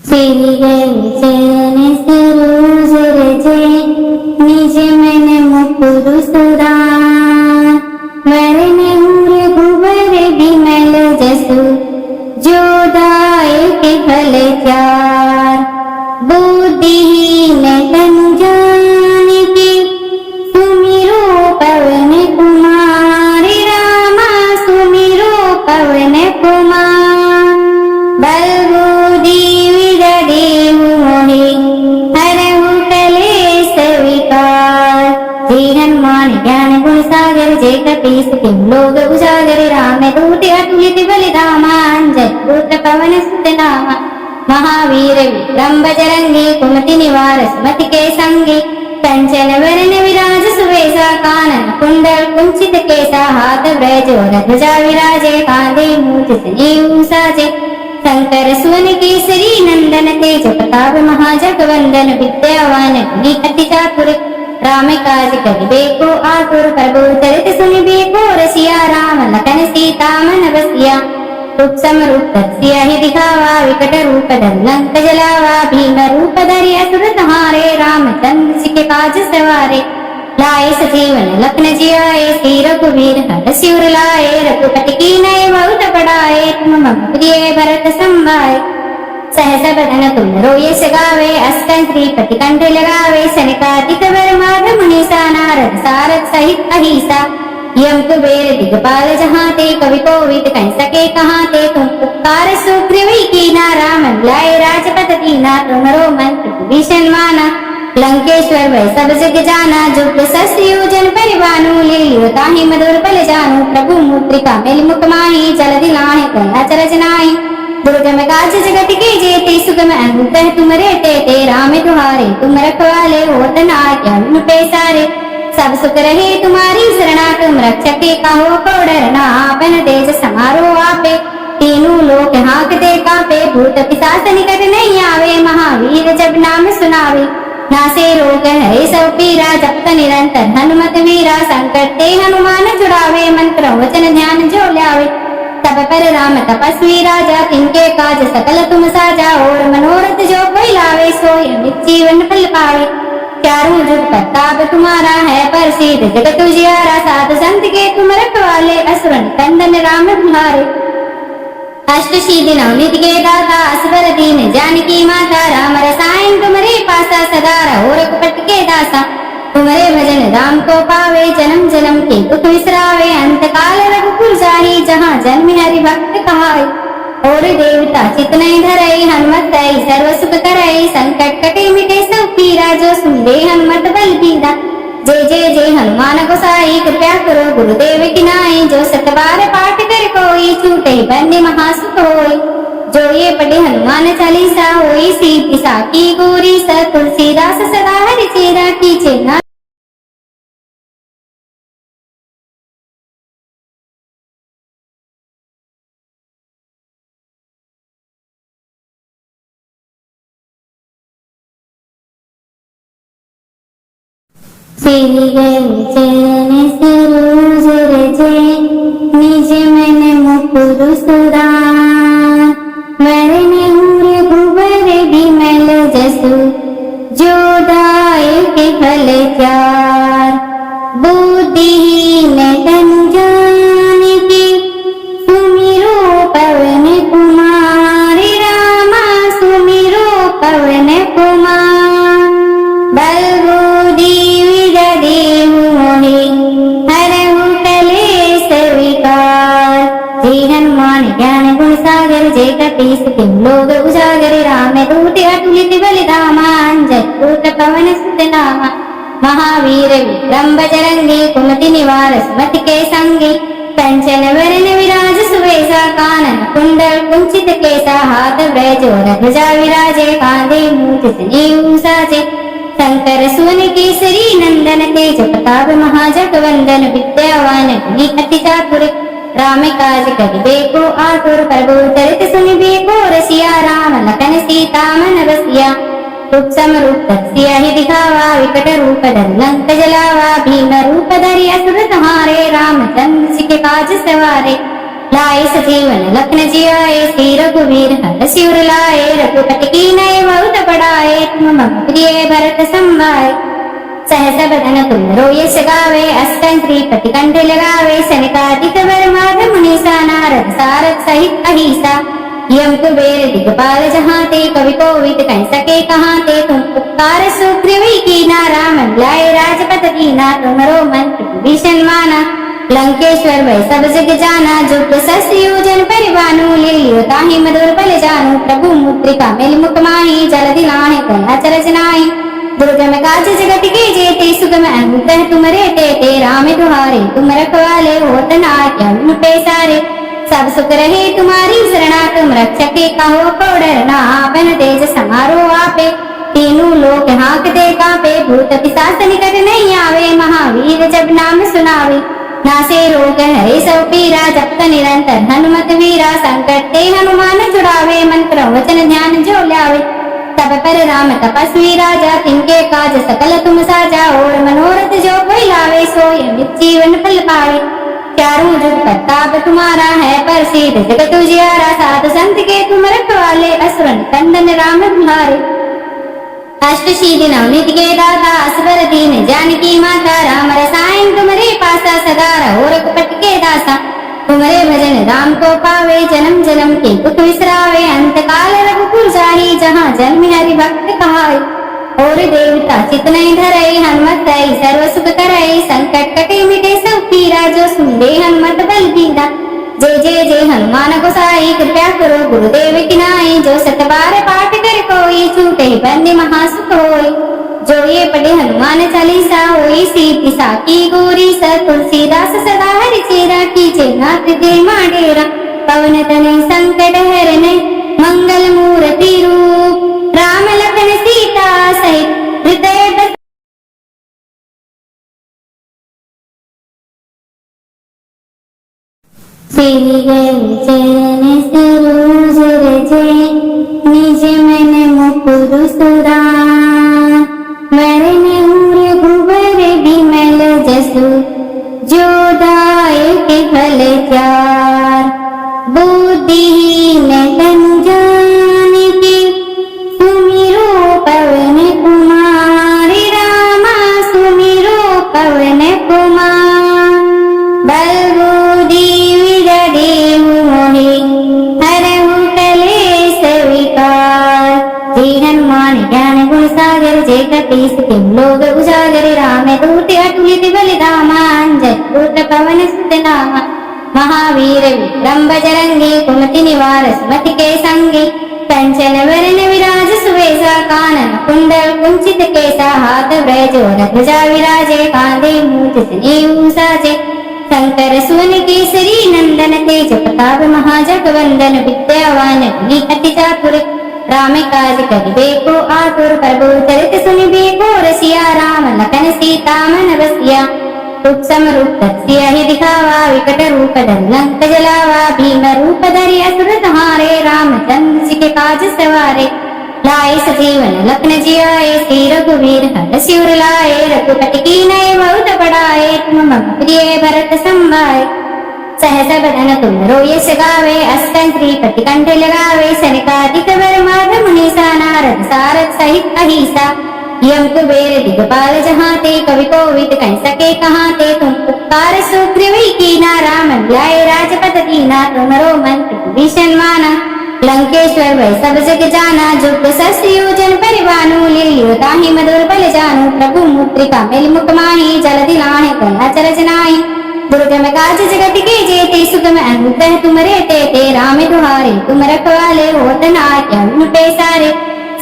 तेरी गए चरण सरोज रजे निज मन मुकुरु सुरार वरण रघुवर विमल जसु जो दायक फल चार बुद्धिहीन तनु जानिके सुमिरो पवन कुमार रामा सुमिरो पवन कुमार बल बुद्धि विद्या देहु मोहि हरहु कलेश विकार। जय हनुमान ज्ञान गुण सागर जय कपीस तिहुँ लोक उजागर रामदूत अतुलित बलिधामा अंजनी पुत्र पवन सुत नामा। महावीर विक्रम बजरंगी कुमति निवार सुमति के संगी कंचन वरण विराज सुवेशा कानन कुंडल कुंचित केसा हाथ ब्रज और ध्वजा विराजे कांधे मूंज जनेऊ साजे शंकर सुवन केसरी नंदन तेज प्रताप महाजगवंदन विद्यावान गुणी अति चातुर राम काज करिबे को आतुर प्रभु चरित सुनिबे को रसिया राम लखन सीता मन बसिया रूप समरूप सिया ही दिखावा विकट रूप लंक जलावा भीम रूप धरि असुर संहारे रामचंद्र जी के काज सवारे लाए सजीवन लखन जियाए श्री रघुवीर हरषि उर लाए रघुपति की नये बहुत बड़ाए तुम मम प्रिय भरत संभाए सहस बदन तुम रोयस गावे अस्कन श्रीपति कंठ लगावे सनकादिक वर माध मुनीसा नारद सारद सहित अहिसा यम कुबेर दिगपाल जहाते कवि कोविद कह सके कहाते तुम उपकार सुग्रीवी कीना राम लाए राजपथ दीना तुम्हारो मंत्र विभीषण माना लंकेश्वर वै सब जग जाना जुग शस्त्र योजन परिवानु लील्यो ताहि मधुर बल जानु प्रभु मुद्रिका मेलि मुख माहि जलधि लाहि गंगा चरज नाहि दुर्गम काज जगत के जेते सुगम अनुग्रह तुमरे तेते राम दुहारे तुम रखवाले होत न आज्ञा बिनु पैसारे सब सुख रहे तुम्हारी शरणा तुम रक्षक के कहो को डरना आपन तेज समारो आपे तीनों लोक हाँकते कांपे भूत पिशाच निकट नहीं आवे महावीर जब नाम सुनावे नासे रोग हरे सब पीरा जपत निरंतर हनुमत वीरा संकट ते हनुमान छुड़ावे मंत्र वचन ध्यान जो ल्यावे तब पर राम तपस्वी राजा तिनके काज सकल तुम साजा और मनोरथ जो कोई लावे सोई अमित जीवन फल पावे चारों जुग प्रताप तुम्हारा है प्रसिद्ध जगत उजियारा साधु संत के तुम रखवाले असुर कंदन राम तुम्हारे अष्ट सिद्धि नवनीत के दाता असवर दीन जानकी माता राम रसायन तुम्हारे पासा सदा रहो रघुपत के दासा तुम्हारे भजन राम को पावे जन्म जन्म के दुख विसरावे अंत काल रघुकुल जाहि जहाँ जन्म हरि भक्त कहाई और देवता चित नहीं धरई हनुमत दई सर्व सुख करई संकट कटे मिटे सब पीरा जो सुनले हनुमत बल बीरा जय जय जय हनुमान गोसाई कृपया करो गुरुदेव की नाई जो सत बार पाठ कर कोई छूटे बंदे महासुख होई जो ये पढ़े हनुमान चालीसा होई सीधी साकी गोरी स तुलसीदास सदा हरि चेरा कीचे ना। तेरी गए चरण सरोज रजे निज मन मुकुरु सुरार वरण रघुवर विमल जसु जो दायक फल चार बुद्धिहीन तनु जानिके सुमिरो पवन कुमार रामा सुमिरो पवन कुमार बल बुद्धि विद्या देहु मोहि हरहु कलेश विकार। जय हनुमान ज्ञान गुण सागर जय कपीस तिहुँ लोक उजागर रामदूत अतुलित बलिधामा अंजनी पुत्र पवन सुत नामा। महावीर विक्रम बजरंगी कुमति निवार सुमति के संगी कंचन वरण विराज सुवेशा कानन कुंडल कुंचित केसा हाथ ब्रज और ध्वजा विराजे कांधे मूंज जनेऊ साजे शंकर सुवन केसरी नंदन तेज प्रताप महाजगवंदन विद्यावान गुणी अति चातुर राम काज करिबे को आतुर प्रभु चरित सुनिबे को रसिया राम लखन सीता मन बसिया रूप समरूप सिया ही दिखावा विकट रूप लंक जलावा भीम रूप धरि असुर संहारे रामचंद्र जी के काज सवारे लाए सजीवन लखन जियाए, श्री रघुवीर हर शिवर लाए, रघुपति कीनहि बहुत बड़ाए, तुम मम प्रिय भरत संभाए। सहस बदन तुम यश गावे, अष्टं श्रीपति कंठ लगावे, सनकादिक वर माधव मुनीसा, नारद सारद सहित अहिसा। यम कुबेर दिगपाल जहाते, कवि कोविद कह सके कहाते, तुम उपकार सुग्रीव कीना, राम लाए राजपद दीना, तुमरो मंत्र विभीषण माना। लंकेश्वर वै सब जग जाना, जुग सहस्र योजन परिवानु, ले लियो ताहि मधुर बल जानु। प्रभु मुद्रिका मेलि मुख माहि, जलधि लाहि गंगा चरज नाहि। दुर्गम काज जगत के जेते, सुगम अनुग्रह तुमरे तेते, राम दुहारे तुम रखवाले, होत न आज्ञा बिनु पैसारे। सब सुख रहे तुम्हारी शरणा, तुम रक्षके कहो को डरना, आपन तेज समारो आपे, तीनों लोक हाँकते कांपे, भूत पिशाच निकट नहीं आवे, महावीर जब नाम सुनावे। नासे रोग हरे सब पीरा, जपत निरंतर हनुमत वीरा, संकट ते हनुमान छुड़ावे, मंत्र वचन ध्यान जो लावे। तब पर राम तपस्वी राजा, तिनके काज सकल तुम साजा, और मनोरथ जो कोई लावे, सोई अमित जीवन फल पावे। चारों जुग प्रताप तुम्हारा है, प्रसिद्ध जगत उजियारा, साधु संत के तुम रखवाले, असुर निकंदन राम तुम्हारे। अष्ट सिद्धि नवनीत के दाता, असवर दीन जानकी माता, राम रसायन तुमरे पासा, सदा रहो रघुपति के दासा। तुमरे भजन राम को पावे, जन्म जन्म के दुख विसरावे, अंत काल रघुकुल जाहि, जहाँ जन्म हरि भक्त कहाई। और देवता चित नहीं धरई, हनुमत दई सर्व सुख करई, संकट कटे मिटे सब पीरा, जो सुनले हनुमत बल बीरा। जय जय जय हनुमान गोसाई, कृपया करो गुरुदेव की नाई, जो सत बार पाठ कर कोई, छूटे बंदे महासुख होई। जो ये पढ़े हनुमान चालीसा, होई सीति साकी गोरी सा, तुलसीदास सदा हरि चेरा, कीजे नाथ दे माडेरा। पवन तनय संकट हरन, मंगल मूर्ति रूप, राम लखन सीता सहित हृदय बस। श्री गुरु चरण सरोज रजे, निज मन मुकुर सुरार, वरण रघुबर बिमल जसु, जो दायक फल चार। बुद्धिहीन तनु जानिके, सुमिरो पवन कुमार, रामा सुमिरो पवन कुमार। बल बुद्धि विद्या देहु मोहि, हरहु कलेश विकार। श्री हनुमान ज्ञान गुण सागर, जय कपीस तिम लोक उजागर, राम दूत अतुलित बल धामा, अंजनी पुत्र पवन सुत नामा। महावीर विक्रम बजरंगी, कुमति निवार सुमति के संगी, कंचन वरण विराज सुवेशा, कानन कुंडल कुंचित केसा, हाथ ब्रजोर ध्वजा विराजे, कांधे मूंज जनेऊ साजे। शंकर सुवन केसरी नंदन, तेज प्रताप महाजगवंदन, विद्यावान गुणी अति चातुर, राम काज करिबे को आतुर। प्रभु चरित सुनिबे को रसिया, राम लखन सीता मन बसिया। सूक्ष्म रूप धरसिया ही दिखावा, विकट रूप धरि लंक जलावा, भीम रूप धरि असुर संहारे, रामचंद्र जी के काज सवारे। लाए सजीवन लखन जियाए, श्री रघुवीर हर शिवर लाए, रघुपति कीनहि बहुत बड़ाए, तुम मम प्रिय भरत संभाए। सहस बदन तुम यश गावे, अष्टं श्रीपति कंठ लगावे, सनकादिक वर माधव मुनीसा, नारद सारद सहित अहिसा। यम कुबेर दिगपाल जहाते, कवि कोविद कह सके कहाते, तुम उपकार सुग्रीव कीना, राम लाए राजपद दीना, तुमरो मंत्र विभीषण माना। लंकेश्वर वै सब जग जाना, जुग सहस्र योजन परिवानु, ले लियो ताहि मधुर बल जानु। प्रभु मुद्रिका मेलि मुख माहि, जलधि लाहि गंगा चरज नाहि। दुर्गम काज जगत के जेते, सुगम अनुग्रह तुमरे तेते, राम दुहारे तुम रखवाले, होत न आज्ञा बिनु पैसारे।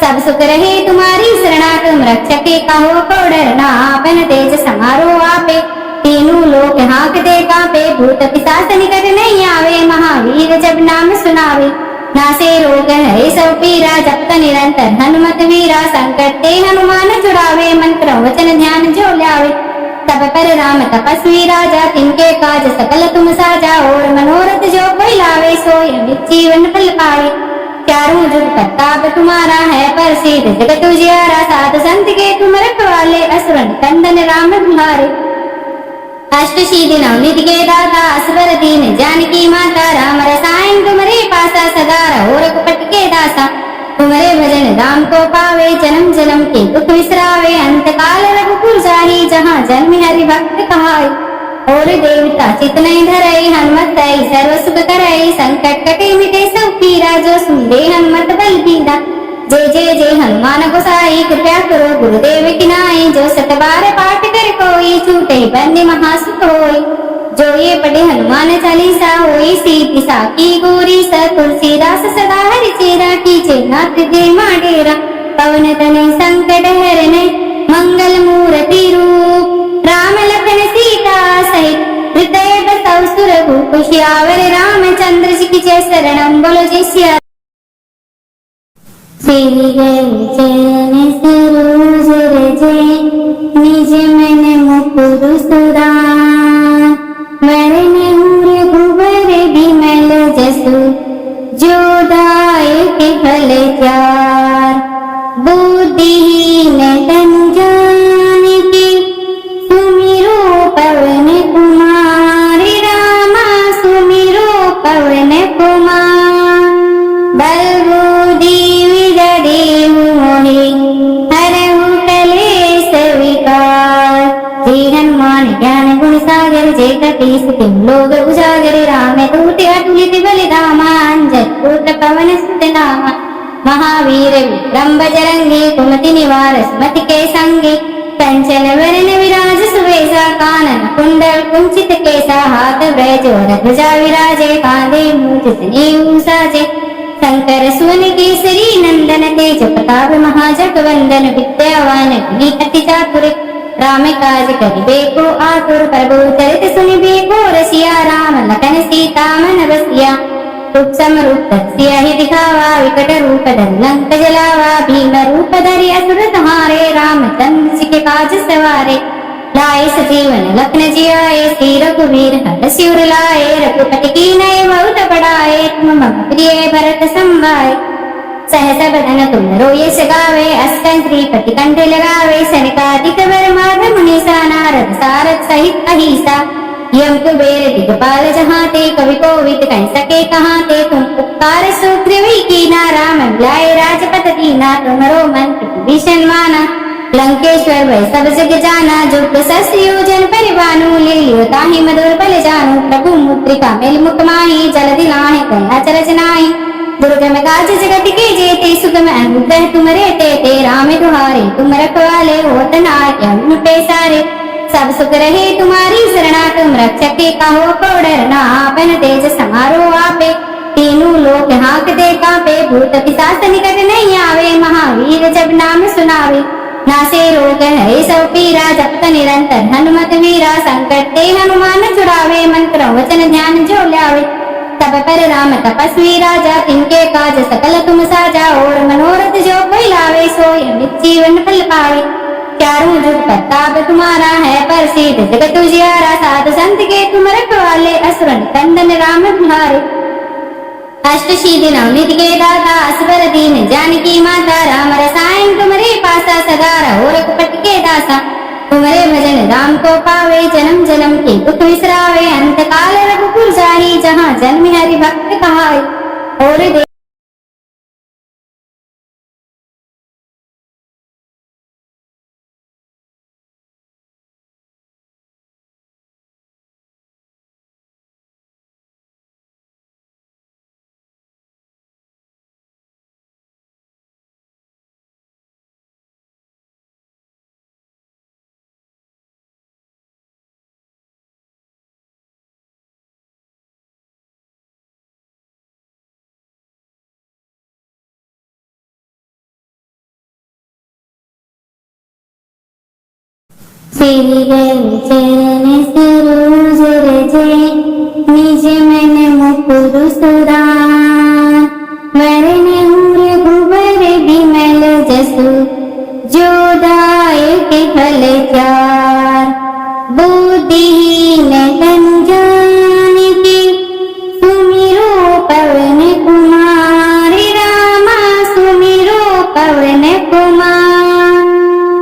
सब सुख रहे तुम्हारी शरणा, तुम रक्षके कहो को डरना, आपन तेज समारो आपे, तीनों लोक हाँकते कांपे, भूत पिशाच निकट नहीं आवे, महावीर जब नाम सुनावे। नासे रोग हरे सब पीरा, जपत निरंतर हनुमत वीरा, संकट ते हनुमान छुड़ावे, मंत्र वचन ध्यान जो लावे। तब पर राम तपस्वी राजा, तिनके काज सकल तुम साजा, और मनोरथ जो कोई लावे, सोई अमित जीवन फल पावे। चारों जुग प्रताप तुम्हारा है, प्रसिद्ध जगत उजियारा, साधु संत के तुम रखवाले, असुर निकंदन राम तुम्हारे। अष्टशी नवनिधि के दाता असवर दीन जानकी माता राम रसायन तुम्हारे पासा सदा रहो रघुपति के दासा तुम्हारे भजन राम को पावे जन्म जन्म के दुख विसरावे अंत काल रघुपुर जाहि जहाँ जन्म हरि भक्त कहाई और देवता चित नहीं धरई हनुमत तई सर्व सुख करई संकट कटे मिटे सब पीरा जो सुनले हनुमत बल बीरा जय जय जय हनुमान गोसाई कृपया करो गुरुदेव की नाई जो सत बार पाठ कर कोई छूटे बंदे महासुख होई जो ये पढ़े हनुमान चालीसा होई सीधी साकी गोरी स तुलसीदास सदा हरि चेरा कीजे नाथ दे माडेरा पवन तनय संकट हरने मंगल मूर्ति रूप राम लखन सीता सहित हृदय बसौ सुरभूप श्यावर रामचंद्र जी की जय शरणम बोलो जय सिया श्री चरण सरोज रजे निज मन मुकुर सुरार वरण रघुबर बिमल जसु जो दायक फल चार बुद्धिहीन तन जानिके सुमिरो पवन कुमार रामा सुमिरो पवन कुमार बल बुद्धि ज्ञान गुण सागर जय कपीस तिम लोग उजागर राम दूत अतुलित बलिधामान जटकोट पवन सुत नामा महावीर विक्रम बजरंगी कुमति निवार सुमति के संगे कंचन वरण विराज सुवेशा कानन कुंडल कुंचित केसा हाथ ब्रज और ध्वजा विराजे कांधे मूंज जनेऊ साजे शंकर सुवन केसरी नंदन तेज प्रताप महाजगवंदन विद्यावान गुणी अति चातुर राम काज करिबे को आतुर प्रभु चरित सुनिबे को रसिया राम लखन सीता मन बसिया रूप समरूप तत्सिया ही दिखावा विकट रूप धर लंक जलावा भीम रूप धरि असुर संहारे रामचंद्र जी के काज सवारे लाए सजीवन लखन जियाए श्री रघुवीर हर सिर लाए रघुपति की नय बहुत बढ़ाए तुम मम प्रिय भरत संभाए सहस बदन तुम रोयस गावे अस्कन श्रीपति कंठ लगावे सनकादिक वर माध मुनीसा नारद सारद सहित अहिसा यम कुबेर दिगपाल जहाते कवि कोविद कह सके कहाते तुम उपकार सुग्रीवी कीना राम मिलाए राजपत दीना तुम्हारो मंत्र विभीषण माना लंकेश्वर वै सब जग जाना जो प्रशस्त योजन परिवानु ले लियो ताहि मधुर बल जानु प्रभु मुद्रिका मेल मुख माही जलधि लाहि गया चरज नाहि दुर्गम काज जगत के जेते सुगम अनुग्रह तुमरे तेते राम दुहारे तुम रखवाले होत न आज्ञा पे सारे सब सुख रहे तुम्हारी शरणा तुम रक्षक के कहो को डरना आपन तेज समारो आपे तीनों लोक हाँकते कांपे भूत पिशाच निकट नहीं आवे महावीर जब नाम सुनावे नासे रोग है सब पीरा जपत निरंतर हनुमत वीरा संकट ते हनुमान छुड़ावे मंत्र वचन ध्यान जो ल्यावे तब पर राम तपस्वी राजा तिनके काज सकल तुम साजा और मनोरथ जो कोई लावे सोई जीवन फल पावे चारों जुग प्रताप तुम्हारा है प्रसिद्ध जगत उजियारा साधु संत के तुम रखवाले असुर कंदन राम तुम्हारे अष्टशी नवनिधि के दाता असवर दीन जानकी माता राम रसायन तुम्हारे पासा सदा रहो रघुपति के दासा तुम्हारे भजन राम को पावे जन्म जन्म के दुख विसरावे अंत काल रघुपुर जाहि जहाँ जन्म हरि भक्त कहाई और श्री चरण सरोज रजे निज मन मुकुर सुरार वरण रघुबर बिमल जसु जो दायक फल चार बुद्धिहीन तन जानिके सुमिरो पवन कुमार रामा सुमिरो पवन कुमार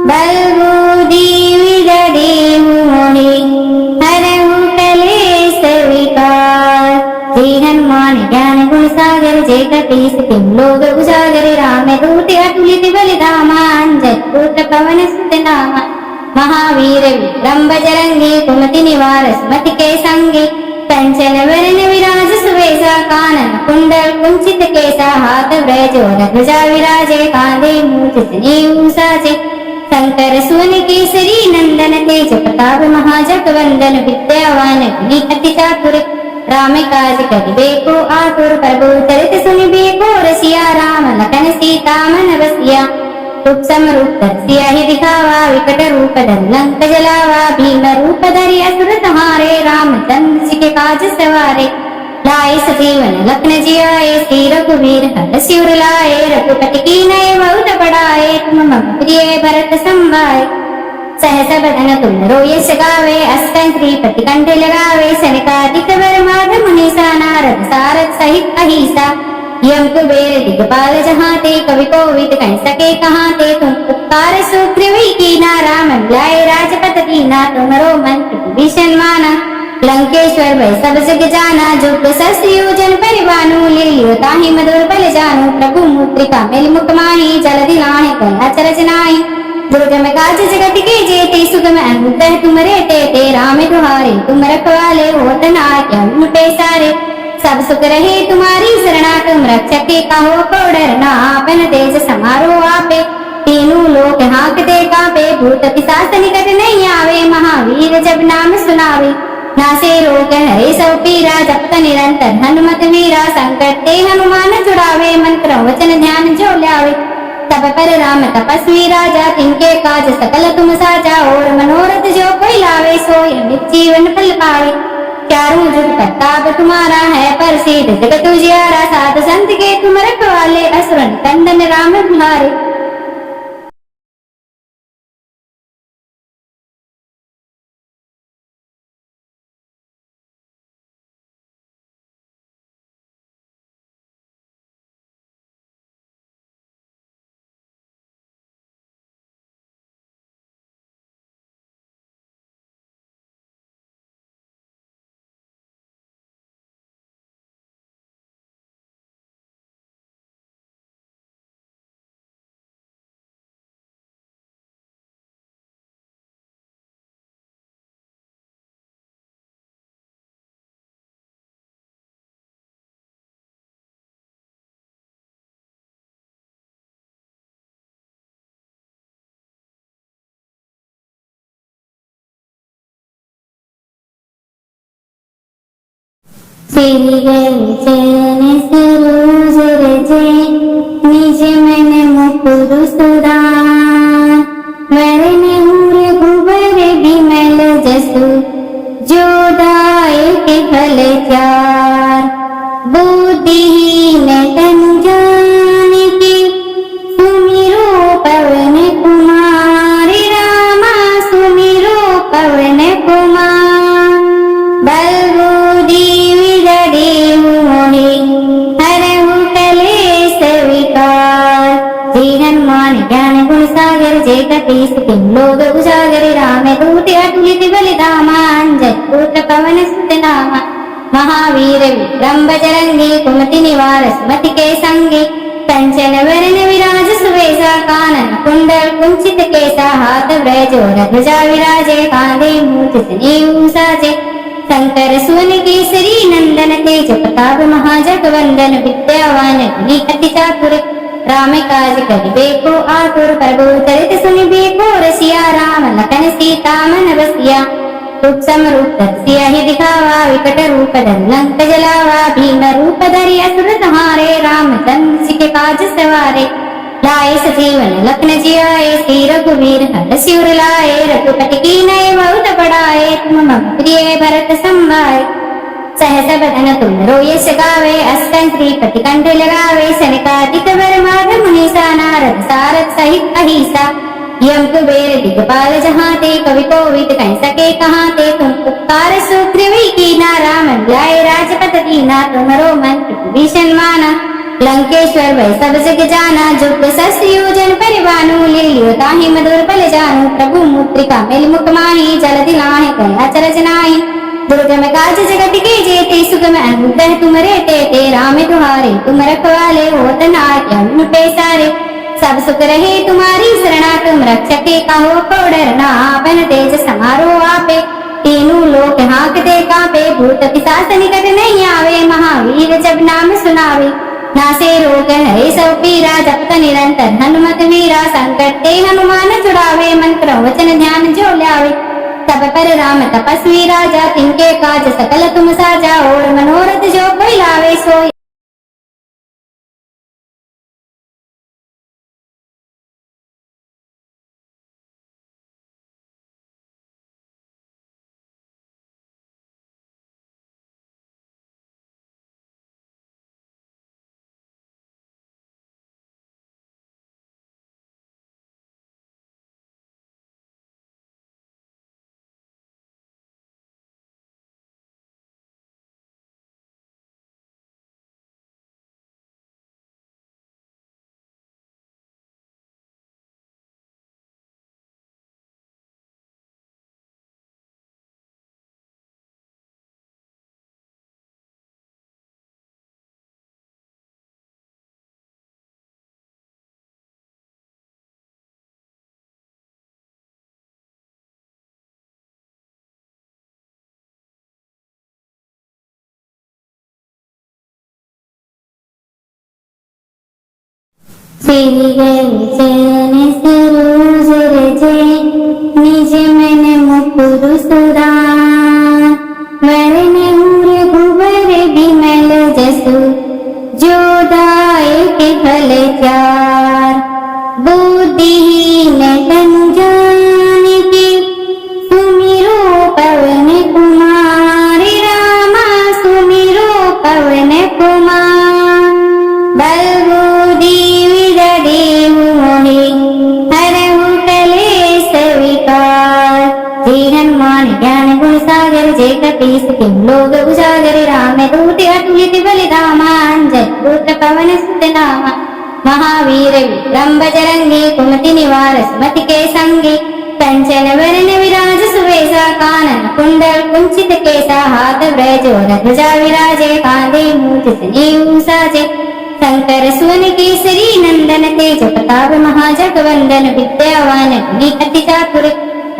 बल बुद्धि हर जगदीश किं लोक उजागरे राम दूत अतुलित बलिधामान जयपुत्र पवन सुत नामा महावीर विक्रम बजरंगी कुमति निवार सुमति के संगी कंचन वरण विराज सुवेशा कानन कुंडल कुंचित केसा हाथ ब्रज और ध्वजा विराजे कांधे मूछ जनेऊ साजे शंकर सुवन केसरी नंदन तेज प्रताप महाजग वंदन विद्यावान गुणी अति चातुर राम काज करिबे को आतुर प्रभु चरित सुनिबे को रसिया राम लखन सीता मन बसिया रूप समरूप तरसिया ही दिखावा विकट रूप धर लंक जलावा भीम रूप धरि असुर संहारे रामचंद्र जी के काज सवारे लाए सजीवन लखन जियाए श्री रघुवीर हर शिवर लाए रघुपति की नये बहुत बड़ाए तुम मम प्रिय भरत संभाए सहस बदन तुम रोयस गावे अस्कन श्रीपति कंठ लगावे सनकादिक वर माध मुनीसा नारद सारद सहित अहिसा यम कुबेर दिगपाल जहाते कवि कोविद कह सके कहाते तुम उपकार सुग्रीवी की नारा मन लाए राजपथ दीना तुम्हारो मंत्र विभीषण माना लंकेश्वर भय सब जग जाना जुग सहस्र योजन परिवानु लियो ताहि मधुर बल जानु प्रभु मुद्रिका मिल मुख माही जलधि लाहि कया चरज नाहि दुर्गम काज जगत के जेते सुगम अनुग्रह तुमरे तेते राम दुहारे तुम रखवाले होत न क्या मुटे सारे सब सुख रहे तुम्हारी शरणा तुम रक्षक के कहो को डरना आपन तेज समारो आपे तीनों लोक हाँकते कांपे भूत पिशाच निकट नहीं आवे महावीर जब नाम सुनावे नासे रोग हरे सब पीरा जपत निरंतर हनुमत वीरा संकट ते हनुमान छुड़ावे मंत्र वचन ध्यान जो ल्यावे तब पर राम तपस्वी राजा तिनके काज सकल तुम साजा और मनोरथ जो कोई लावे सोय जीवन फल पावे चारों जुग प्रताप तुम्हारा है पर सिद्ध जगत उजियारा साध संत के तुम रखवाले असुर कंदन राम तुम्हारे श्री चरण सरोज रजे निज मन मुकुर सुधार वरण रघुबर विमल जसु जो दायक फल चार बुद्धिहीन तनु जानिके सुमिरो पवन कुमार रामा सुमिरो पवन कुमार बल ज्ञान गुण सागर जय कपीस किं लोक उजागरे राम दूत अतुलित बलिधामान जयपुत्र पवन सुत नामा महावीर विक्रम बजरंगी कुमति निवार सुमति के संगी कंचन वरण विराज सुवेशा कानन कुंडल कुंचित केसा हाथ ब्रज और ध्वजा विराजे कांधे मूछ जनेऊ साजे शंकर सुवन केसरी नंदन तेज प्रताप महाजग वंदन विद्यावान गुणी अति चातुर राम काज करिबे को आतुर प्रभु चरित सुनिबे को रसिया राम लखन सीता मन बसिया रूप समरूप तरसिया ही दिखावा विकट रूप धर लंक जलावा भीम रूप धरि असुर संहारे रामचंद्र जी के काज सवारे लाए सजीवन लखन जियाए श्री रघुवीर हर शिवर लाए रघुपति की नये बहुत बड़ाए तुम मम प्रिय भरत संभाए सहस बदन तुम रोयस गावे अस्कन श्रीपति कंठ लगावे सनकादिक वर माध मुनीसा नारद सारद सहित अहिसा यम कुबेर दिगपाल जहाते कवि कोविद कह सके कहाते तुम उपकार सुग्रीवी की नारा मन लाए राजपथ दीना तुम्हारो मंत्र विभीषण माना लंकेश्वर भय सब जग जाना जुग सहस्र योजन परिवानु लियो ताहि मधुर बल जानु प्रभु मुद्रिका मिल मुख माही जलधि लाहि कया चरज नाहि दुर्गम काज जगत के जेते सुगम अनुग्रह तुमरे तेते राम तुम्हारे तुम रखवाले होत न आज्ञा पे सारे सब सुख रहे तुम्हारी शरणा तुम रक्षके कहो को डरना आपन तेज समारो आपे तीनों लोक हाँकते कांपे भूत पिशाच निकट नहीं आवे महावीर जब नाम सुनावे नासे रोग हरे सब पीरा जपत निरंतर हनुमत वीरा संकट ते हनुमान छुड़ावे मंत्र वचन ध्यान जो ल्यावे तब पर राम तपस्वी राजा तिनके काज सकल तुम साजा और मनोरथ जो कोई लावे सोई श्री चरण सरोज रजे निज मन मुकुर सुरान वरण रघुबर विमल जसु जो दायक फल चार बुद्धिहीन तनु जानिके सुमिरो पवन कुमार रामा सुमिरो पवन कुमार बल बुद्धि विद्या देहु मोहि हरहु कलेश विकार श्री हनुमान ज्ञान गुण सागर जय कपीस तिम लोग उजागर राम दूत अतुलित बलिधामा अंजन पुत्र पवन सुत नामा महावीर विक्रम बजरंगी कुमति निवार सुमति के संगी कंचन वरण विराज सुवेशा कानन कुंडल कुंचित केसा हाथ ब्रज और ध्वजा विराजे कांधे मूठ सनेऊ साजे शंकर सुवन केसरी नंदन तेज प्रताप महाजगवंदन विद्यावान गुणी अति चातुर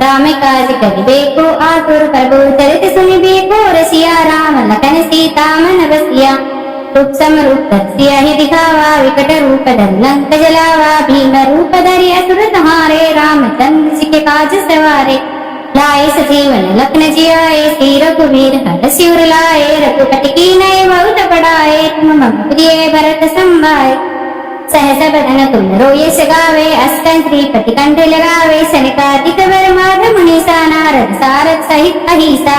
राम काज करिबे को आतुर प्रभु चरित सुनिबे को रसिया राम लखन सीता मन बसिया रूप रूप सिया ही दिखावा विकट रूप धरि लंक जलावा भीम रूप धरि असुर संहारे रामचंद्र जी के काज सवारे लाए सजीवन लखन जियाए श्री रघुवीर हर शिवर लाए रघुपति की नये बहुत बढ़ाए तुम मम प्रिय भरत संभाए सहस बदन तुम रोयस गावे अस्कन श्रीपति कंठ लगावे सनकादिक वर माध मुनीसा नारद सारद सहित अहिसा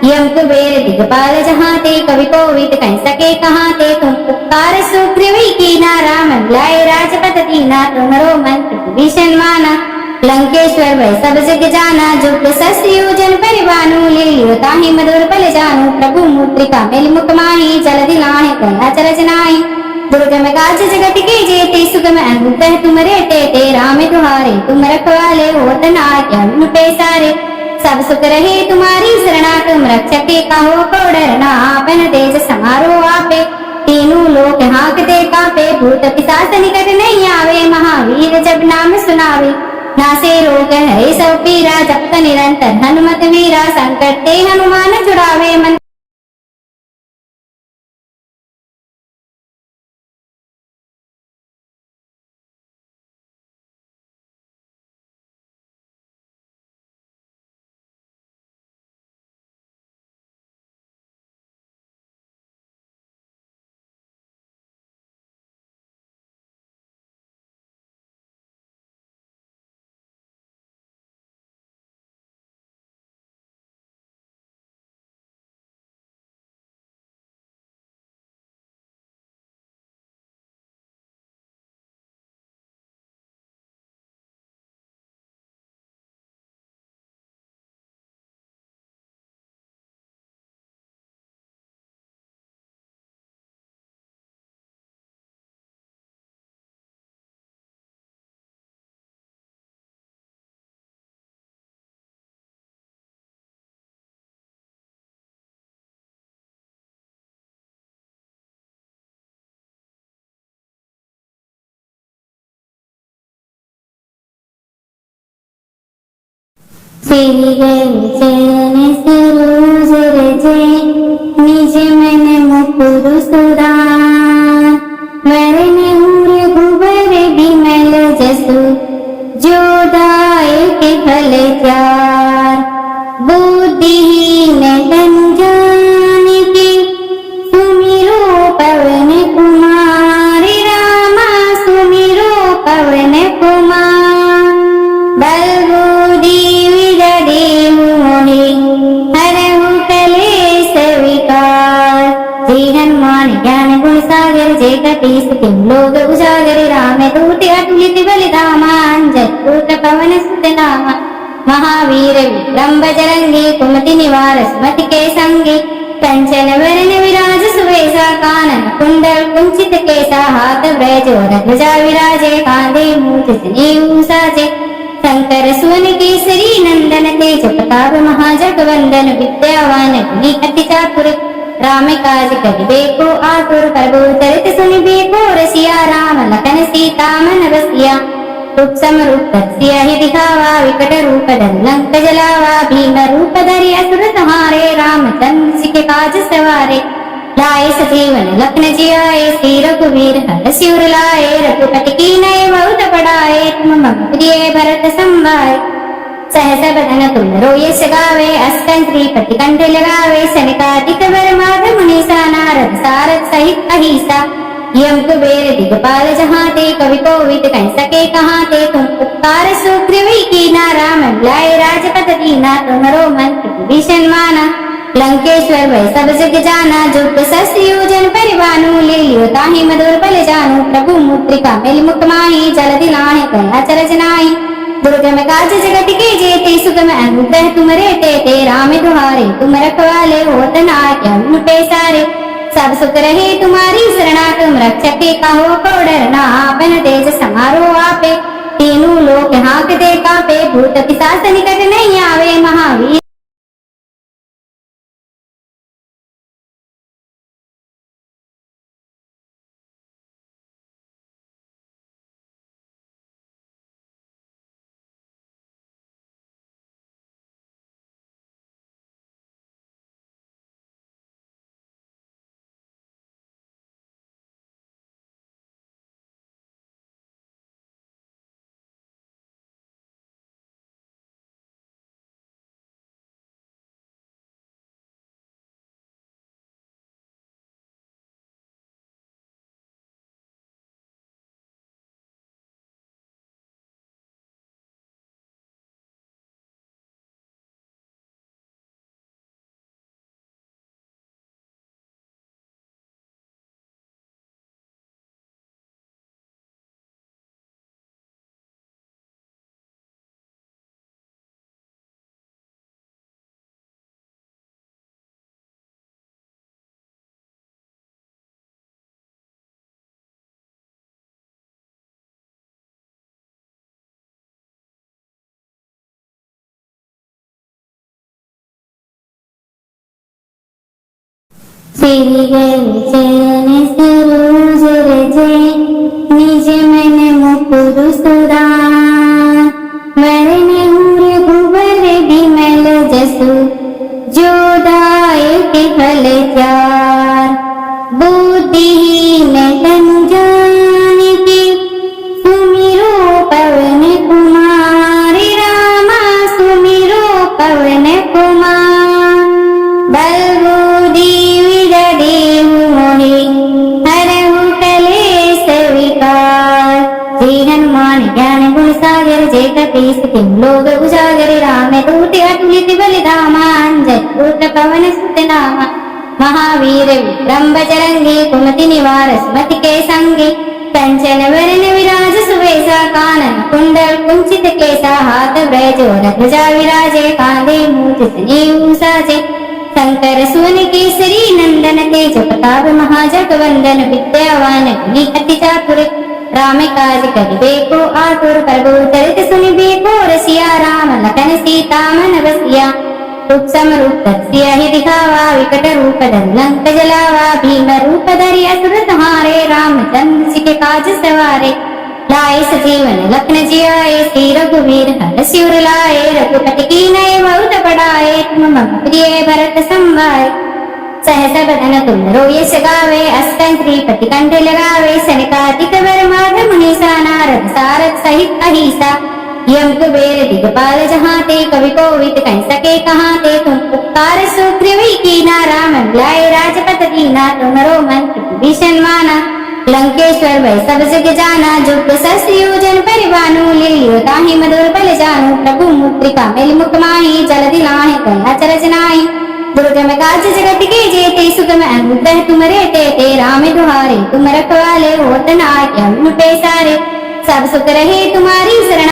यम कुबेर दिगपाल जहाँ ते कवि कोविद कह सके कहाँ ते तुम उपकार सुग्रीवी की नारा मन लाए राजपथ दीना तुम्हारो मंत्र भीषण माना लंकेश्वर वै सब जग जाना जुग सस्योजन परिवानु लील्यो ताहि मधुर बल जानु प्रभु मुद्रिका मिल मुख माहि जलधि लाहि गंगा चरज नाहि दुर्गम काज जगत के जेते सुगम अनुग्रह तुमरे तेते राम तुम्हारे तुम रखवाले होत न आज्ञा पे सारे सब सुख रहे तुम्हारी शरणा तुम रक्षके कहो को डरना आपन तेज समारो आपे तीनों लोक हाँकते कांपे भूत पिशाच निकट नहीं आवे महावीर जब नाम सुनावे नासे रोग हरे सब पीरा जपत निरंतर हनुमत वीरा संकट ते हनुमान छुड़ावे मन श्री गए चरण सरोज रजे निज मन मुकुर सुधार वरण रघुबर बिमल जसु जो दायक फल चार बुद्धिहीन तन जानिके सुमिरो पवन कुमार रामा सुमिरो पवन कुमार बल बुद्धि विद्या देहु मोहि हरहु कलेश विकार श्री हनुमान ज्ञान गुण सागर जय कपीस तिम लोक उजागर राम दूत अतुलित बलिधामा अंजनी पवन सुत नामा महावीर विक्रम बजरंगी कुमति निवार सुमति के संगी कंचन वरण विराज सुवेशा कानन कुंडल कुंचित केसा हाथ ब्रज और ध्वजा विराजे कांधे मूठ जनेऊ साजे शंकर सुवन केसरी नंदन तेज प्रताप महाजगवंदन विद्यावान गुणी अति चातुर राम काज करिबे को आतुर प्रभु चरित सुनिबे को रसिया राम लखन सीता मन बसिया रूप समरूप सियाहि दिखावा विकट रूप धरि लंक जलावा भीम रूप धरि असुर संहारे रामचंद्र जी के काज सवारे लाए सजीवन लखन जियाए श्री रघुवीर हर शिवर लाए रघुपति कीनय बहुत बड़ाए तुम मम प्रिय भरत संभाए सहस बदन तुम रोयस गावे अस्कन श्रीपति कंठ लगावे सनकादिक वर माध मुनीसा नारद सारद सहित अहिसा यम कुबेर दिगपाल जहाते कवि कोविद कह सके कहाते तुम उपकार सुग्रीवी कीना राम लाए राजपथ दीना तुम्हारो मंत्र विभीषण माना लंकेश्वर भय सब जग जाना जुग सहस्र योजन परिवानु ले लियो ताहि मधुर बल जानु प्रभु मुद्रिका मेलि मुख माहि जलधि लाहि कया चरज नाहि दुर्गम काज जगत के जेते सुगम अनुग्रह तुमरे तेते राम दुहारे तुम रखवाले होत न आज्ञा पैसारे सब सुख रहे तुम्हारी शरणा तुम रक्षक के कहो को डरना आपन तेज समारो आपे तीनों लोक हाँक दे कापे भूत पिशाच निकट नहीं आवे महावीर श्री गए चरण सरोज रजे निज मन मुकुर सुधार वरण रघुबर बिमल जसु जो दायक फल चार बुद्धिहीन तन जानिके सुमिरो पवन कुमार रामा सुमिरो पवन कुमार बल बुद्धि विद्या देहु मोहि हरहु कलेश विकार श्री हनुमान ज्ञान गुण सागर जय कपीस तिम लोक उजागर राम दूत अतुलित बलिधामा अंजनी पवन सुत नामा महावीर विक्रम बजरंगी कुमति निवार सुमति के संगी कंचन वरण विराज सुवेशा कानन कुंडल कुंचित केसा हाथ ब्रज और ध्वजा विराजे कांधे मूठ जनेऊ साजे शंकर सुवन केसरी नंदन तेज प्रताप महाजगवंदन विद्यावान गुणी अति चातुर राम काज करिबे को आतुर प्रभु चरित सुनिबे को रसिया राम लखन सीता मन बसिया रूप समरूप सियाहि दिखावा विकट रूप धरि लंक जलावा भीम रूप धरि असुर संहारे रामचंद्र जी के काज सवारे लाए सजीवन लखन जिया आए, श्री रघुवीर हर शिवर लाए, रघुपति कीन्ही बहुत बड़ाए, तुम मम प्रिय भरत संभाय। सहस बदन तुम यश गावे, अष्टं श्रीपति कंठ लगावे, सनकादिक वर माधव मुनीसा, नारद सारद सहित अहिसा। यम कुबेर दिगपाल जहाते, कवि कोविद कह सके कहाते, तुम उपकार सुग्रीव कीना, राम मिलाए राजपद दीना, तुम्हारो मंत्र विभीषण माना। लंकेश्वर भय सब जग जाना, जुग सहस्त्र योजन परिवानु, लील्यो ताहि मधुर बल जानु, प्रभु मुद्रिका मेलि मुख माहि, जलधि लाहि गंगा चरज नाहि। दुर्गम काज जगत के जेते, सुगम अनुग्रह तुम्हारे तेते, राम दुहारे तुम रखवाले, होत न आज्ञा बिनु पैसारे। सब सुख रहे तुम्हारी शरण।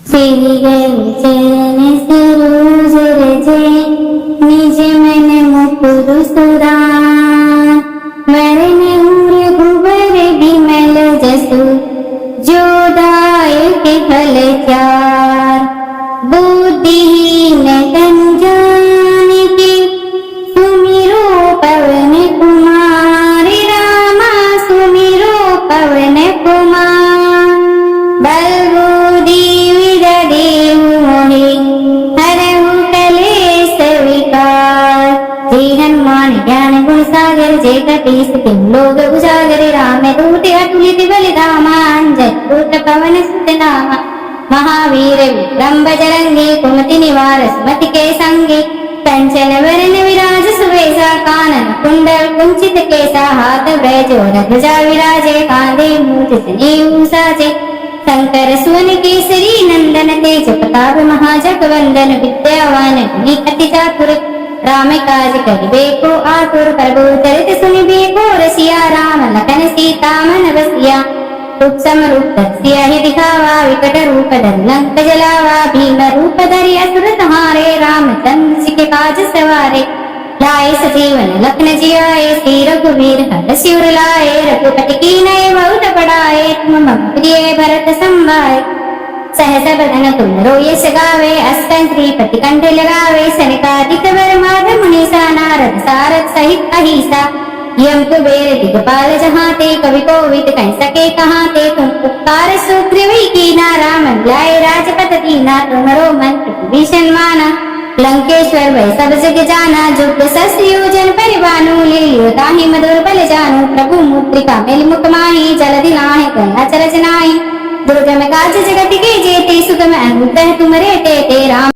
श्री गए चरण सरोज रजे, निज मन मुकुर सुरान, वरन रघुबर बिमल जसु, जो दायक फल चार। बुद्धिहीन तन जानिके, सुमिरो पवन कुमार, रामा सुमिरो पवन कुमार। बल बुद्धि विद्या देहु मोहि, हरहु कलेश विकार। श्री हनुमान ज्ञान गुण सागर, जय कपीस तिहुँ लोक उजागर। रामदूत अतुलित बल धामा, अंजनी पुत्र पवन सुत नामा। महावीर विक्रम बजरंगी, कुमति निवार सुमति के संगी। कंचन वरन विराज सुबेसा, कानन कुंडल कुंचित केसा। हाथ ब्रजोर ध्वजा विराजे, कांधे मूंज जनेऊ साजे। शंकर सुवन केसरी नंदन, तेज प्रताप महाजगवंदन। विद्यावान गुणी अति चातुर, राम काज करिबेको आतुर। प्रभु चरित सुनिबेको रसिया, राम लखन सीता मन बसिया। सूक्ष्म रूप धरि सियहि दिखावा, विकट रूप धरि लंक जलावा। भीम रूप धरि असुर संहारे, रामचंद्र जी के काज सवारे। लाए सजीवन लखन जियाए, श्री रघुवीर हर शिवर लाए। रघुपति कीन्ही बहुत बड़ाए, तुम मम प्रिय भरत संभाय। सहस बदन तुम यश गावे, अष्टं श्रीपति कंठ लगावे। सनकादिक वर माधव मुनीसा, नारद सारद सहित अहिसा। यम कुबेर दिगपाल जहाते, कवि कोविद कह सके कहाते। तुम उपकार सुग्रीव कीना, राम मिलाए राजपद दीना। तुम्हारो मंत्र विभीषण माना। लंकेश्वर भय सब जग जाना, जुग सहस्त्र योजन परिवानु। लील्यो ताहि मधुर बल जानु, प्रभु मुद्रिका मेलि मुख माहि। जलधि लाहि गंगा चरज नाहि। दुर्गम काज जगत के जेते, सुगम अनुग्रह तुम्हारे तेते, राम।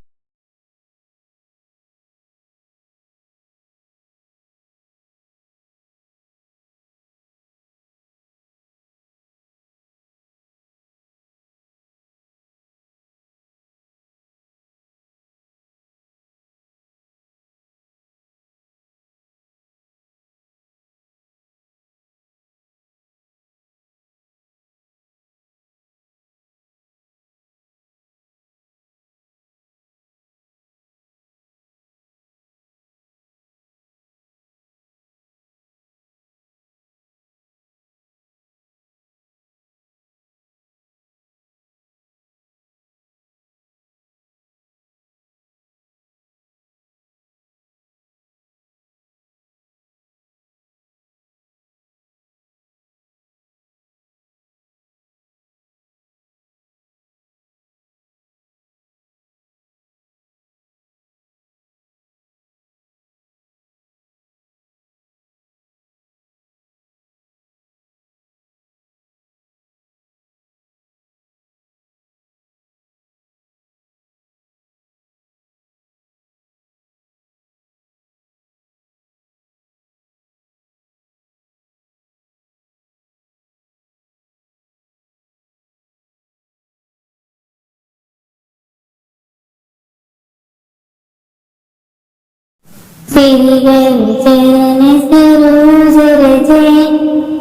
श्री गए चरण सरोज रजे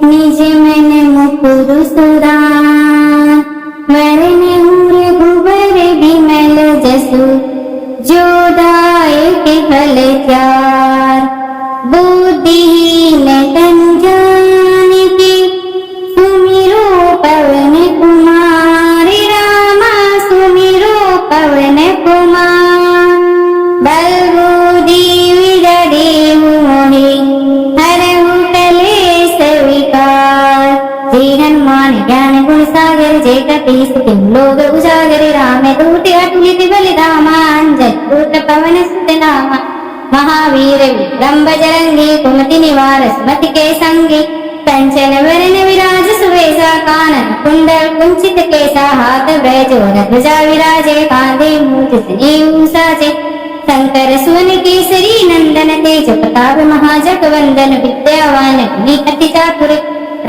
निज मन मुकुर सुरान वरण रघुबर विमल जसु जो दायक फल चार बुद्धिहीन तन जानिके सुमिरो पवन कुमार रामा सुमिरो पवन कुमार बल बुद्धि विद्या देहु मोहि हरहु कलेश विकार श्री हनुमान ज्ञान गुण सागर जय कपीस तिम लोक उजागर राम दूत अतुलित बलिधामा अंजन पुत्र पवन सुत नामा महावीर विक्रम बजरंगी कुमति निवार सुमति के संगी कंचन वरण विराज सुवेशा कानन कुंडल कुंचित केसा हाथ ब्रज ध्वजा विराजे कांधे मूठ सजीव साजे शंकर सुवन केसरी नंदन तेज प्रताप महाजगवंदन विद्यावान गुणी अति चातुर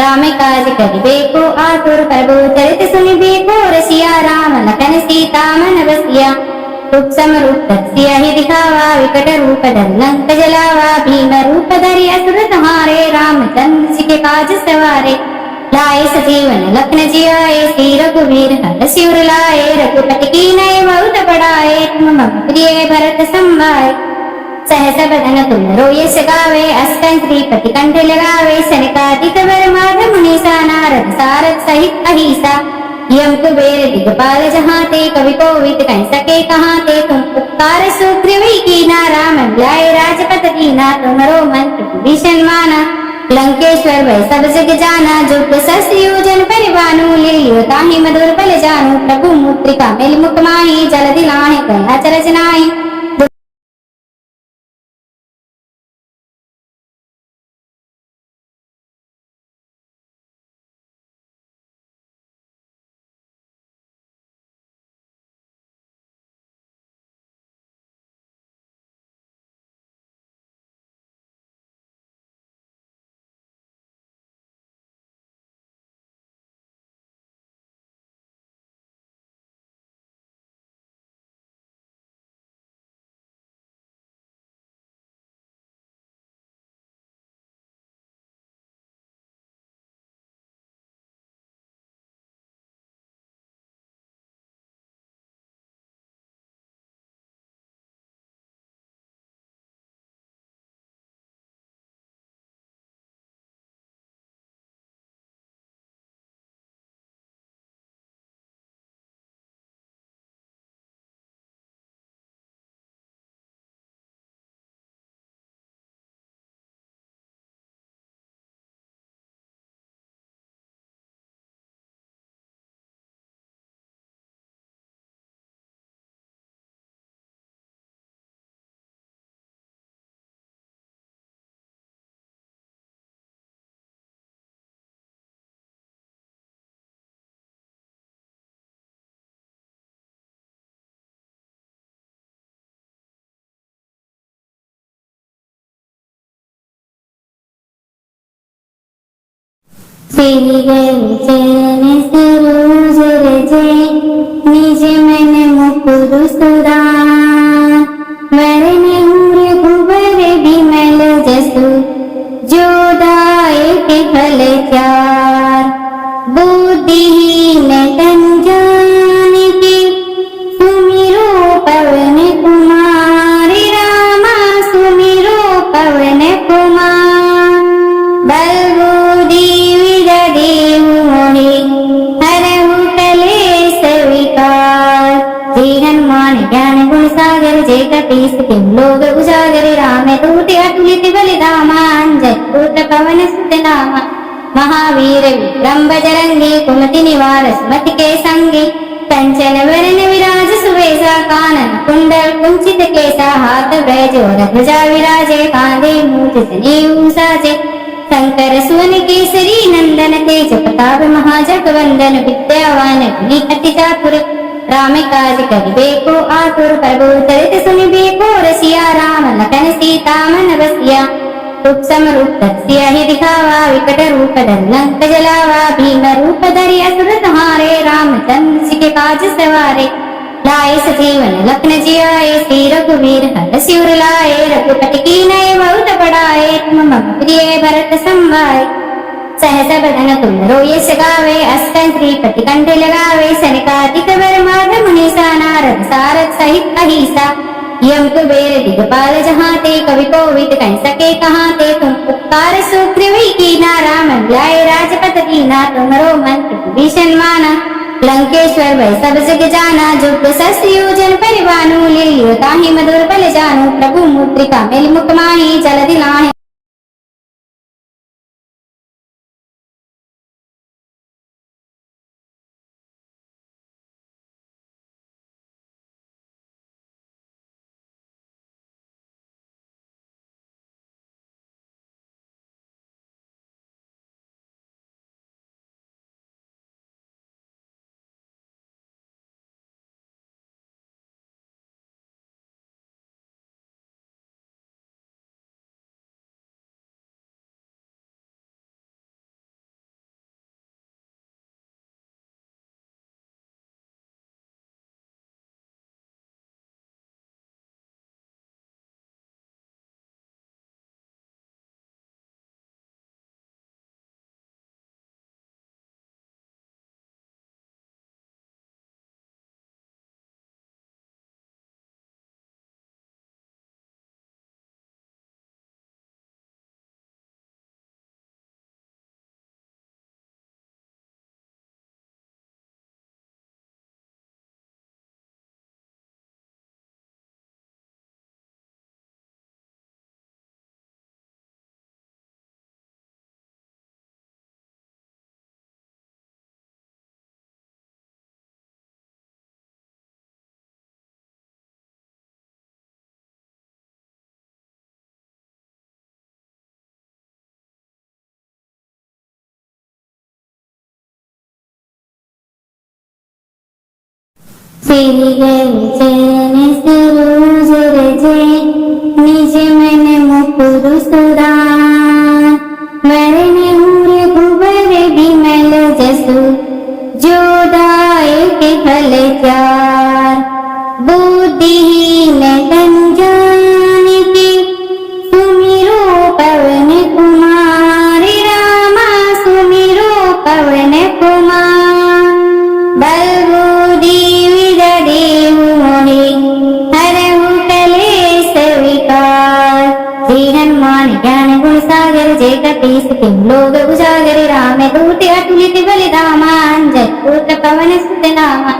राम काज करिबेको आतुर प्रभु चरित सुनिबेको रसिया राम लखन सीता मन बसिया रूप समरूप तत्सिया ही दिखावा विकट रूप धर लंक जलावा भीम रूप धरि असुर संहारे रामचंद्र जी के काज सवारे लाए सजीवन लखन जियाए श्री रघुवीर हर शिवर लाए रघुपति की नय बहुत बढ़ाए तुम मम प्रिय भरत संभाए सहस बदन तुम रोयस गावे अष्टं श्रीपति कंठ लगावे सनकादिक वर माध मुनीसा नारद सारद सहित अहिसा यम कुबेर दिगपाल जहाते कवि कोविद कह सके कहाते तुम उपकार सुग्रीवी कीना राम लाए राजपथ दीना तुमरो मंत्र विभीषण माना लंकेश्वर भय सब जग जाना जुग सहस्र योजन परिवानु लील्यो ताहि मधुर बल जानु प्रभु मुद्रिका मेल मुख माहि जलधि लाहि गंगा चरज नाहि श्री गए चरण सरोज रजे निज मन मुकुर सुरान वरण रघुबर विमल जसु जो दायक फल चार बुद्धिहीन तन जानिके सुमिरो पवन कुमार रामा सुमिरो पवन कुमार बल बुद्धि विद्या देहु मोहि हरहु कलेश विकार श्री हनुमान ज्ञान गुण सागर जय कपीस तिम लोक उजागर राम दूत अतुलित बलिधामा अंजन पुत्र पवन सुत नामा महावीर विक्रम बजरंगी कुमति निवार सुमति के संगी कंचन वरण विराज सुवेशा कानन कुंडल कुंचित केसा हाथ ब्रज ध्वजा विराजे कांधे मूठ सजीव साजे शंकर सुवन केसरी नंदन तेज प्रताप महाजगवंदन विद्यावान गुणी अति चातुर राम काज करिबेको आतुर प्रभु चरित सुनिबेको रसिया राम लखन सीता मन बसिया रूप समरूप तत्सिया ही दिखावा विकट रूप धर लंक जलावा भीम रूप धरि असुर संहारे रामचंद्र जी के काज सवारे लाए सजीवन लखन जियाए श्री रघुवीर रघुवीर हर सिर लाए, रघुपति कीन्हे बहुत बड़ाए, तुम मम प्रिय भरत संभाय। सहस बदन तुम रोयस गावे, अष्टन श्रीपति कंठ लगावे, सनकादिक वर माधव मुनीसा, नारद सारद सहित अहिसा। यम कुबेर दिगपाल जहाते, कवि कोविद कह सके कहाते, तुम उपकार सुग्रीव कीन्हा, राम मिलाए राजपद दीन्हा। तुम्हरो मंत्र विभीषण माना, लंकेश्वर भय सब जग जाना। जुग सहस्त्र योजन परिवानु, लील्यो ताहि मधुर बल जानु। प्रभु मुद्रिका मेलि मुख माहि, जलधि लाहि श्री चरण सरोज रजे, निज मन मुकुर सुरान। वरनहु रघुबर बिमल जसु, जो दायक फल चार। बुद्धिहीन तनु जानिके, सुमिरो पवन कुमार। रामा सुमिरो पवन कुमार, बल बुद्धि विद्या देहु मोहि, हरहु कलेश विकार। श्री हनुमान ज्ञान गुण सागर, जय कपीस तिहुँ लोक उजागर। रामदूत अतुलित बल धामा, अंजनी पुत्र पवन सुत नामा।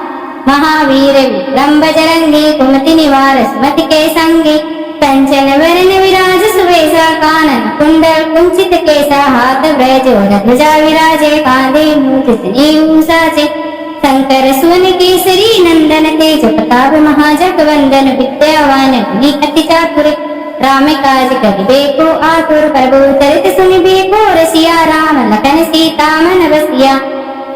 महावीर विक्रम बजरंगी, कुमति निवार सुमति के संगी। कंचन वरण विराज सुबेसा, कानन कुंडल कुंचित केसा। हाथ ब्रज और ध्वजा विराजे, कांधे मूंज जनेऊ साजे। शंकर सुवन केसरी नंदन, तेज प्रताप महाजगवंदन। विद्यावान गुणी अति चातुर, राम काज करिबे को आतुर। प्रभु चरित सुनिबे को रसिया, राम लखन सीता मन बसिया।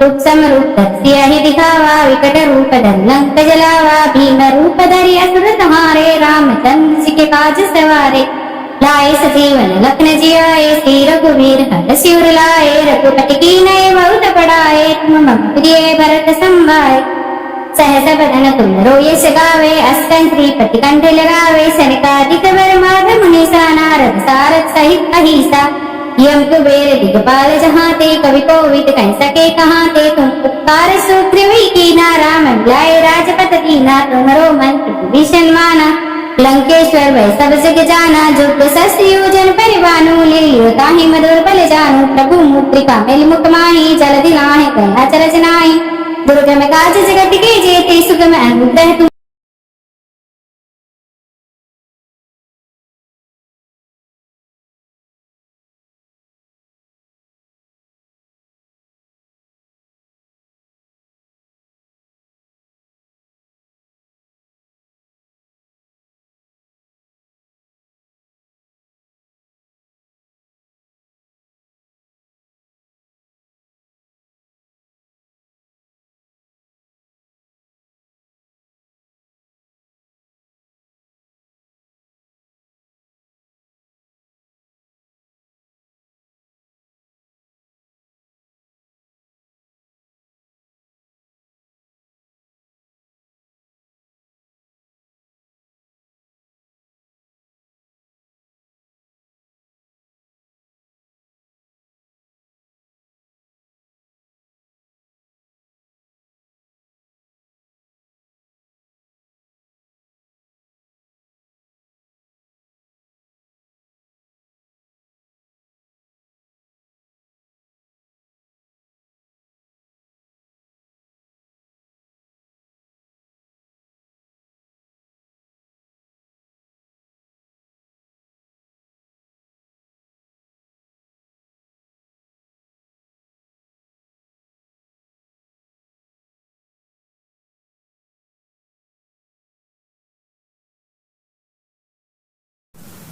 रूप समरूप धरसिया दिखावा, विकट रूप धरि लंक जलावा। भीम रूप धरि असुर संहारे, रामचंद्र जी के काज सवारे। लाए सजीवन लखन जियाए, श्री रघुवीर हर सिर लाए। रघुपति कीन्हे बहुत बड़ाए, तुम मम प्रिय भरत संभाय। सहस बदन तुम रोयस गावे, अष्टन श्रीपति कंठ लगावे। सनकादिक वर माधव मुनीसा, नारद सारद सहित अहिसा। यम कुबेर दिगपाल जहाते, कवि कोविद कह सके कहाते। तुम उपकार सुग्रीव कीन्हा, राम मिलाए राजपद दीन्हा। तुम्हरो मंत्र विभीषण माना, लंकेश्वर भय सब जग जाना। जुग सहस्त्र योजन परिवानु, लील्यो ताहि मधुर बल जानु। प्रभु मुद्रिका मेलि मुख माहि, जलधि लाहि गंगा चरज नाहि। दुर्गम काज जगत के जेते, सुगम अनुग्रह तुम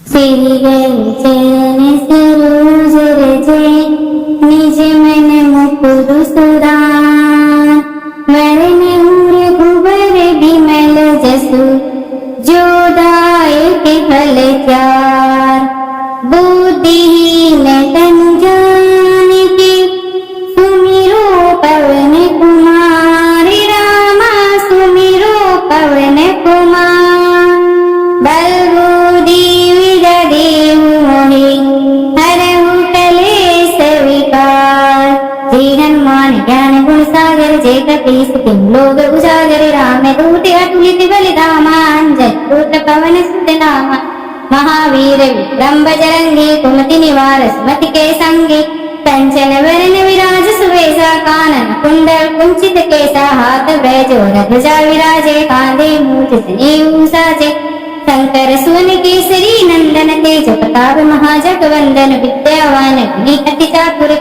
सिरि गए चरण सरोज रजे निज मन मुकुर सुधार वरन रघुबर बिमल जसु जो दायक फल चार बुद्धिहीन तनु जानिके सुमिरो पवन कुमार रामा सुमिरो पवन कुमार बल बुद्धि विद्या देहु मोहि हरहु कलेश विकार श्री हनुमान ज्ञान गुण सागर जय कपीस तिम लोक उजागर राम दूत अतुलित बलिधामा अंजन पुत्र पवन सुत नामा महावीर विक्रम बजरंगी कुमति निवार सुमति के संगी कंचन वरण विराज सुवेशा कानन कुंडल कुंचित केसा हाथ ब्रज ध्वजा विराजे कांधे मूठ जनेऊ साजे शंकर सुवन केसरी नंदन तेज प्रताप महाजगवंदन विद्यावान गुणी अति चातुर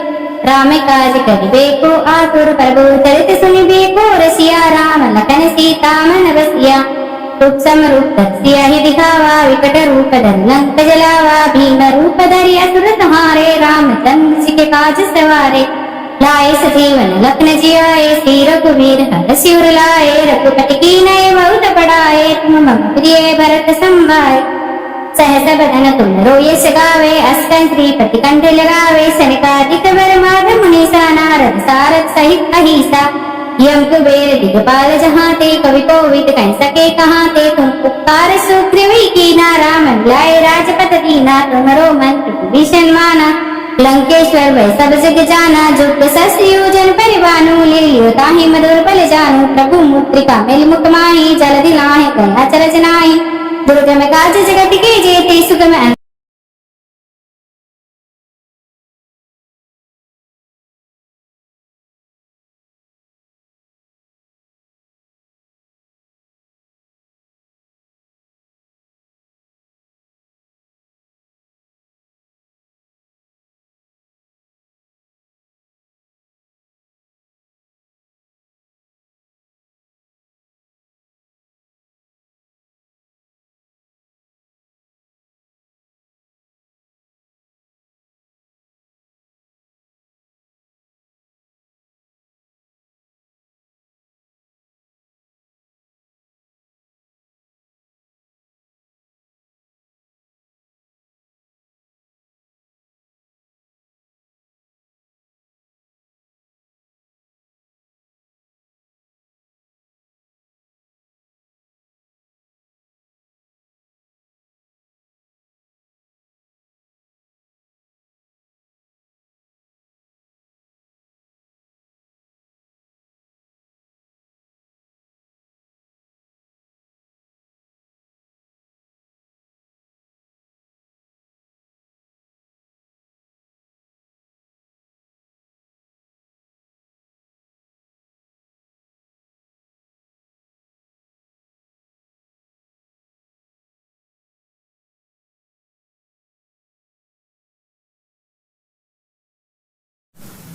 राम काज करिबेको आतुर प्रभु चरित सुनिबेको रसिया राम लखन सीता मन बसिया रूप समरूप तत्सिया ही दिखावा विकट रूप धरि लंक जलावा भीम रूप धरि असुर संहारे रामचंद्र जी के काज सवारे लाए सजीवन लखन जियाए श्री रघुवीर हर शिवर लाए रघुपति कीनय बहुत बड़ाए तुम मम प्रिय भरत संभाए सहस बदन तुम रोयस गावे अस्कन श्रीपति कंठ लगावे सनकादिक वर माधव मुनीसा नारद सारद सहित अहिसा यम कुबेर दिगपाल जहाते कवि कोविद कह सके कहाते तुम उपकार सुग्रीवी कीना राम लाए राजपथ दीना तुम्हारो मंत्र विभीषण माना लंकेश्वर वै सब जग जाना जुग सहस्र योजन परिवानु लील्यो ताहि मधुर बल जानु प्रभु मुद्रिका मिल मुख माहि जलधि लाहि गंगा चरज नाहि दुर्गम काज जगत के जेते सुगम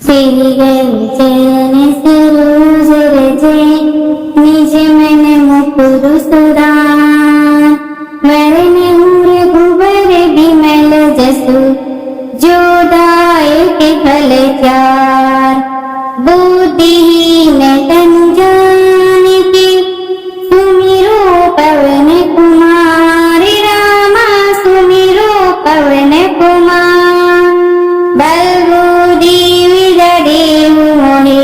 सिरि गए चरण सरोज रजे निज मन मुकुर सुधार वरन रघुबर बिमल जसु जो दायक फल चार बुद्धिहीन तनु जानिके सुमिरो पवन कुमार रामा सुमिरो पवन कुमार बल बुद्धि विद्या देहु मोहि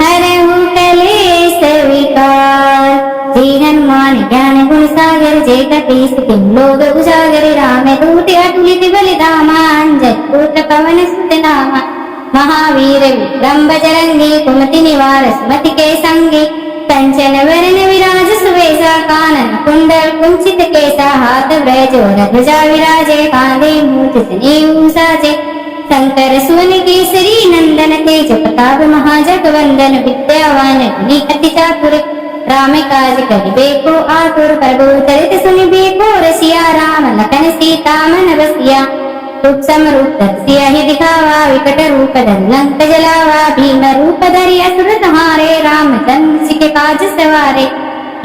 हरहु कलेश विकार श्री हनुमान ज्ञान गुण सागर जय कपीस तिम लोक उजागर राम दूत अतुलित बलिधामा अंजन पुत्र पवन सुत नामा महावीर विक्रम बजरंगी कुमति निवार सुमति के संगी कंचन वरण विराज सुवेशा कानन कुंडल कुंचित केसा हाथ ब्रज ध्वजा विराजे कांधे मूठ जनेऊ साजे शंकर सुवन केसरी नंदन तेज प्रताप महाजगवंदन विद्यावान गुणी अति चातुर राम काज करिबेको आतुर प्रभु चरित सुनिबेको रसिया राम लखन सीता मन बसिया रूप समरूप तत्सिया ही दिखावा विकट रूप धरि लंक जलावा भीम रूप धरि असुर संहारे रामचंद्र जी के काज सवारे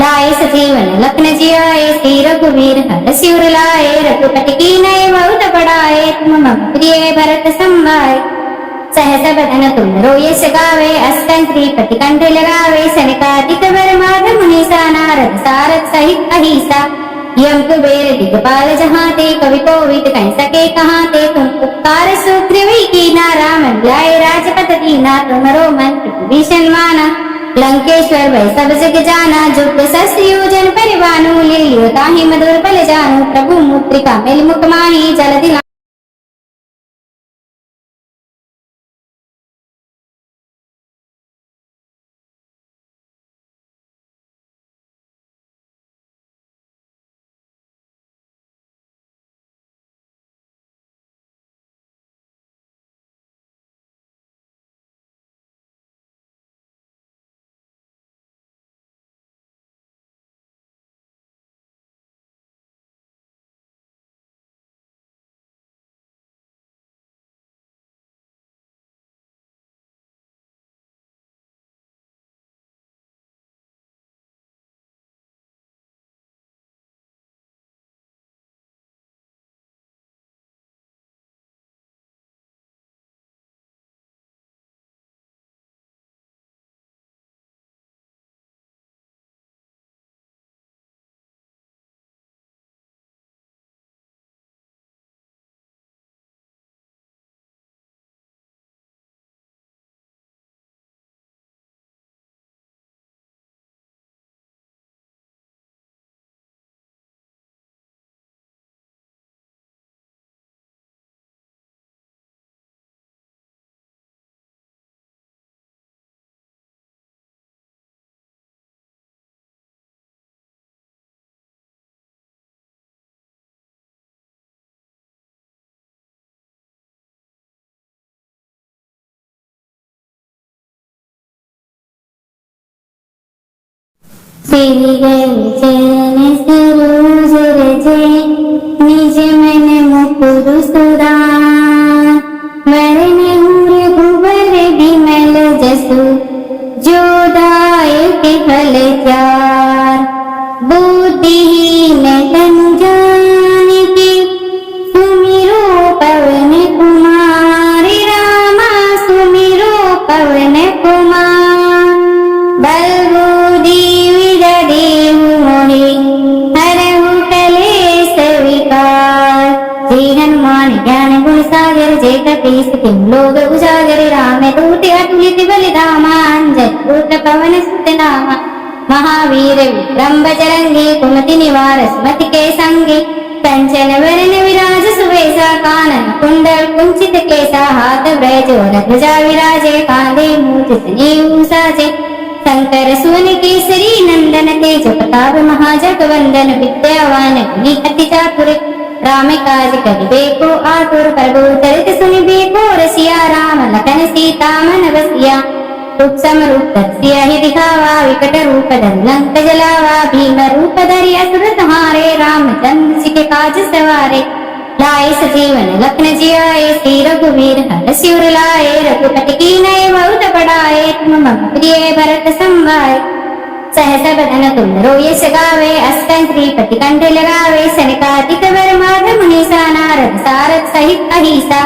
लाए सजीवन लखन जियाए, श्री रघुवीर हर शिवर लाए, रघुपति की नए बहुत बड़ाए, तुम मम प्रिय भरत संभाए। सहस बदन तुम रोयस गावे, अस्कन श्रीपति कंठ लगावे, सनकादिक वर माधव मुनीसा, नारद सारद सहित अहिसा, यम कुबेर दिगपाल जहाते, कवि कोविद कह सके कहाते, तुम उपकार सुग्रीवी कीना, राम मिलाए राजपथ दीना, तुम्हारो मंत्र विभीषण माना, लंकेश्वर वै सब जग जाना, जुग सहस्र योजन परिवानु, लील्यो ताहि मधुर बल जानु, प्रभु मुद्रिका मिल मुख माहि, जलधि तेरी गैल चरण सरोज रजे, निज मन मुकुर सुधार, वरन रघुबर बिमल जसु, जो दायक फल चार। बुद्धिहीन तनु जानिके, सुमिरो पवन कुमार, रामा सुमिरो पवन कुमार। बल बुद्धि विद्या देहु मोहि, हरहु कलेश विकार। श्री हनुमान ज्ञान गुण सागर, जय कपीस तिहुँ लोक उजागर, रामदूत अतुलित बल धामा, अंजनी पुत्र पवन सुत नामा। महावीर विक्रम बजरंगी, कुमति निवार सुमति के संगी, कंचन वरन विराज सुबेसा, कानन कुंडल कुंचित केसा, हाथ ब्रज और ध्वजा विराजे, कांधे मूंज जनेऊ साजे। शंकर सुवन केसरी नंदन, तेज प्रताप महाजगवंदन, विद्यावान गुणी अति चातुर, राम काज करिबे को आतुर, प्रभु चरित सुनिबे को रसिया, राम लखन सीता मन बसिया। सूक्ष्म रूप धरि सियहि दिखावा, विकट रूप धरि लंक जलावा, भीम रूप धरि असुर संहारे, रामचंद्र जी के काज सवारे। लाए सजीवन लखन जियाए, श्री रघुवीर हर शिवर लाए, रघुपति की नए बहुत बड़ाए, तुम मम प्रिय भरत संभाए। सहस बदन तुम रोयस गावे, अस्कन श्रीपति कंठ लगावे, सनकादिक वर माधव मुनीसा, नारद सारद सहित अहिसा,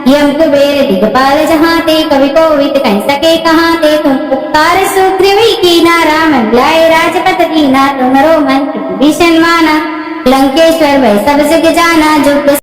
यम कुबेर दिगपाल जहाते, कवि कोविद कह सके कहाते, तुम उपकार सुग्रीवी कीना, राम मिलाए राजपथ दीना, तुम्हारो मंत्र विभीषण माना, लंकेश्वर वै सब जग जाना, जुग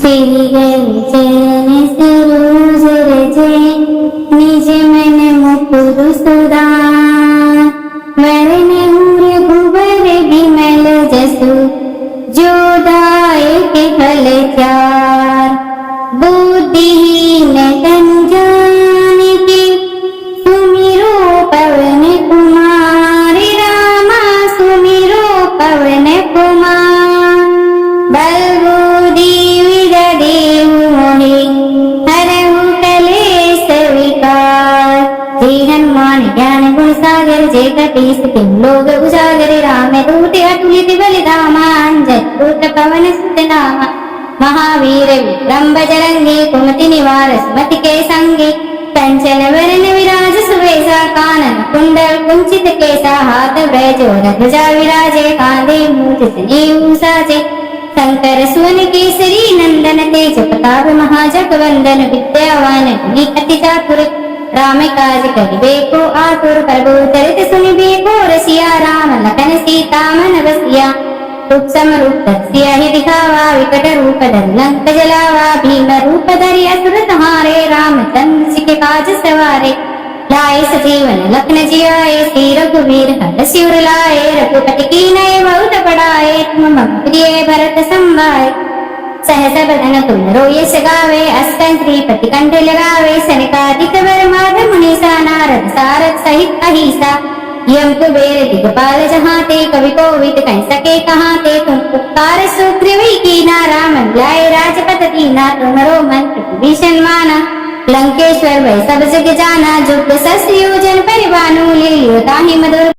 तेरी गर्जन से रोज रजे निज मन मुकुर सुदान वरण उर भुवर विमल जसु जोदायक फल चार बुद्धिहीन तन जानिके सुमिरो पवन कुमार रामा सुमिरो पवन कुमार बल बुद्धि विद्या देहु मोहि हरहु कलेश विकार। जय हनुमान ज्ञान गुण सागर जय कपीस तिम लोग उजागर राम दूत अतुलित बलिधामा अंजन पुत्र पवन सुत नामा महावीर विक्रम बजरंगी कुमति निवार सुमति के संगी कंचन वरण विराज सुवेशा कानन कुंडल कुंचित केसा हाथ ब्रज ध्वजा विराजे कांधे मूठ सनेऊ साजे शंकर सुवन केसरी नंदन तेज प्रताप महाजगवंदन विद्यावान गुणी अति चातुर राम काज करिबेको आतुर प्रभु चरित सुनिबेको रसिया राम लखन सीता मन बसिया रूप तस्य हि दिखावा विकट रूप धरि लंक जलावा भीम रूप धरि असुर संहारे रामचंद्र जी के काज सवारे लाए सजीवन लखन जियाए श्री रघुवीर हरषि उर लाए रघुपति कीनहि बहुत बड़ाए तुम मम प्रिय भरत संभाए सहस बदन तुम रोयस गावे अस्कन श्रीपति कंठ लगावे सनकादिक वर माधव मुनीसा नारद सारद सहित अहिसा यम कुबेर दिगपाल जहाते कवि कोविद कह सके कहाते तुम उपकार सुग्रीवी कीना राम लाए राजपथ दीना तुम्हारो मंत्र विभीषण माना लंकेश्वर वै सब जग जाना जुग सहस्र योजन परिवानु लील्यो ताहि मधुर।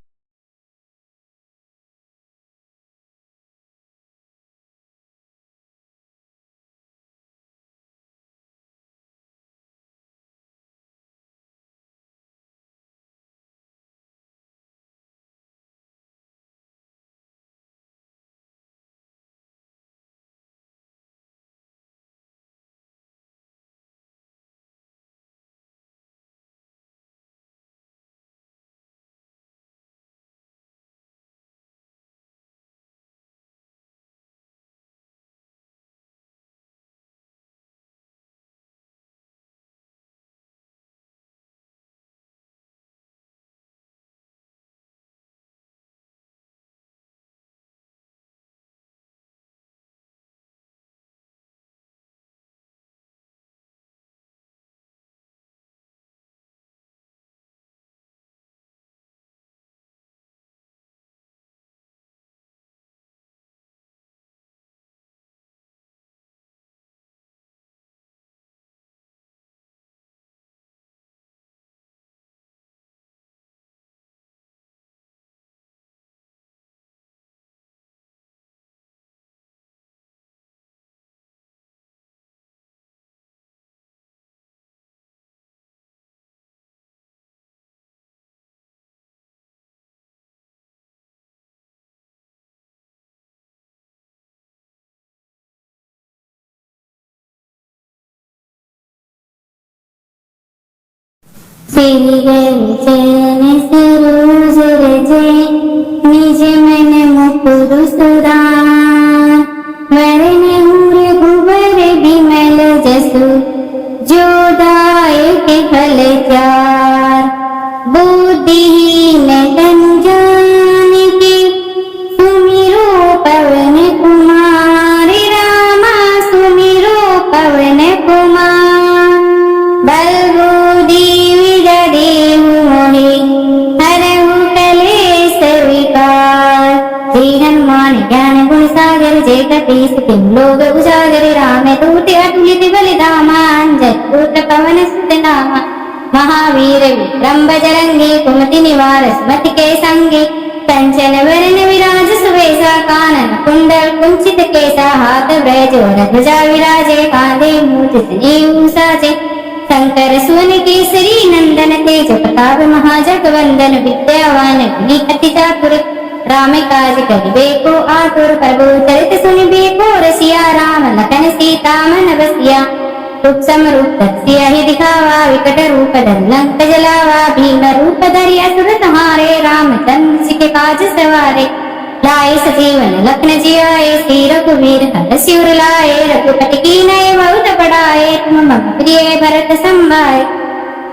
तेरी गर्जन से रोज रजे निज मन मुकुर सुदान वरण उर भुवर विमल जसु जोदायक फल चार बुद्धिहीन तन जानिके सुमिरो पवन कुमार रामा सुमिरो पवन कुमार बल बुद्धि विद्या देहु मोहि हरहु कलेश विकार। जय हनुमान ज्ञान गुण सागर जय कपीस तिम लोग उजागर राम दूत अतुलित बलिधामा अंजन पुत्र पवन सुत नामा महावीर विक्रम बजरंगी कुमति निवार सुमति के संगी कंचन वरण विराज सुवेशा कानन कुंडल कुंचित केसा हाथ ब्रज ध्वजा विराजे कांधे मूठ सनेऊ साजे शंकर सुवन केसरी नंदन तेज प्रताप महाजगवंदन विद्यावान गुणी अति चातुर राम काज करिबेको आतुर प्रभु चरित सुनिबेको रसिया राम लखन सीता मन बसिया रूप तस्य हि दिखावा विकट रूप धरि लंक जलावा भीम रूप धरि असुर संहारे रामचंद्र जी के काज सवारे लाए सजीवन लखन जियाए, श्री रघुवीर हर शिवर लाए, रघुपति कीनहि बहुत बड़ाए, तुम मम प्रिय भरत संभाए।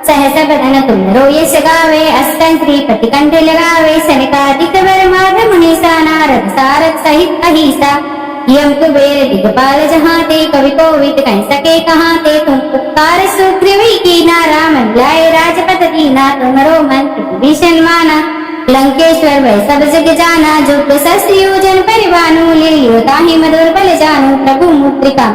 सहस बदन तुम रोयस गावे, अष्टं श्रीपति कंठ लगावे, सनकादिक वर माधव मुनीसा, नारद सारद सहित अहिसा। यम कुबेर दिगपाल जहाते, कवि कोविद कह सके कहाते, तुम उपकार सुग्रीव कीना, राम मिलाए राजपद दीना, तुमरो मंत्र विभीषण माना। लंकेश्वर भय सब जग जाना, जुग सहस्र योजन परिवानु, लील्यो ताहि मधुर बल जानु, प्रभु मुद्रिका।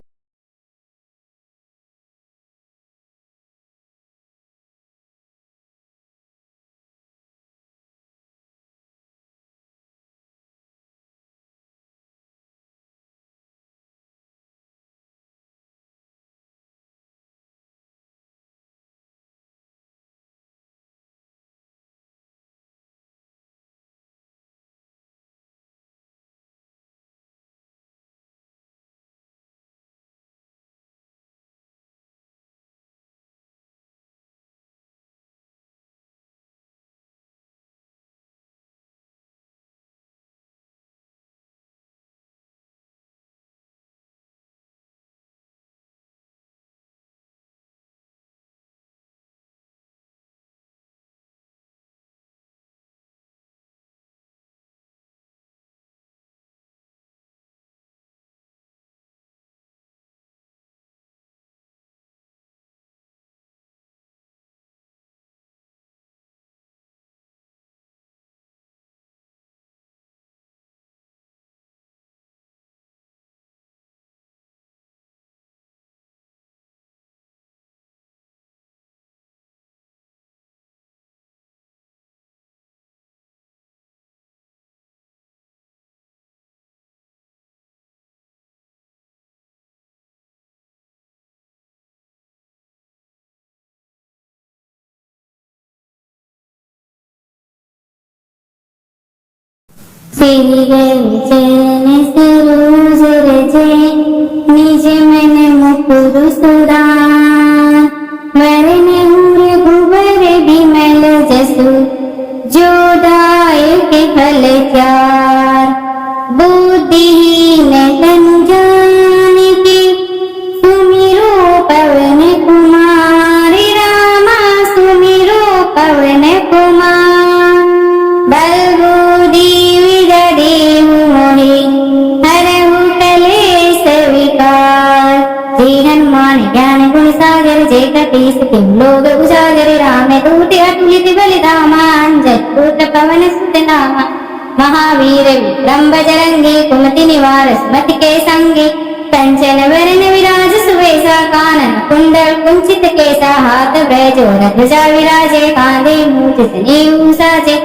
श्री चरण सरोज रजे, निज मन मुकुर सुधार, वरनहु रघुबर बिमल जसु, जो दायक फल चार। बुद्धिहीन तनु जानिके, सुमिरो पवन कुमार, रामा सुमिरो पवन कुमार। बल बुद्धि विद्या मोहि, हरहु कलेश विकार। श्री हनुमान ज्ञान गुण सागर, जय कपीस तिहुँ लोक उजागर, रामदूत अतुलित बल धामा, अंजनी पुत्र पवन सुत नामा। महावीर विक्रम बजरंगी, कुमति निवार सुमति के संगी। कंचन वरण विराज सुबेसा, कानन कुंडल कुंचित केसा, हाथ ब्रजोर ध्वजा विराजे, कांधे मूंज जनेऊ साजे।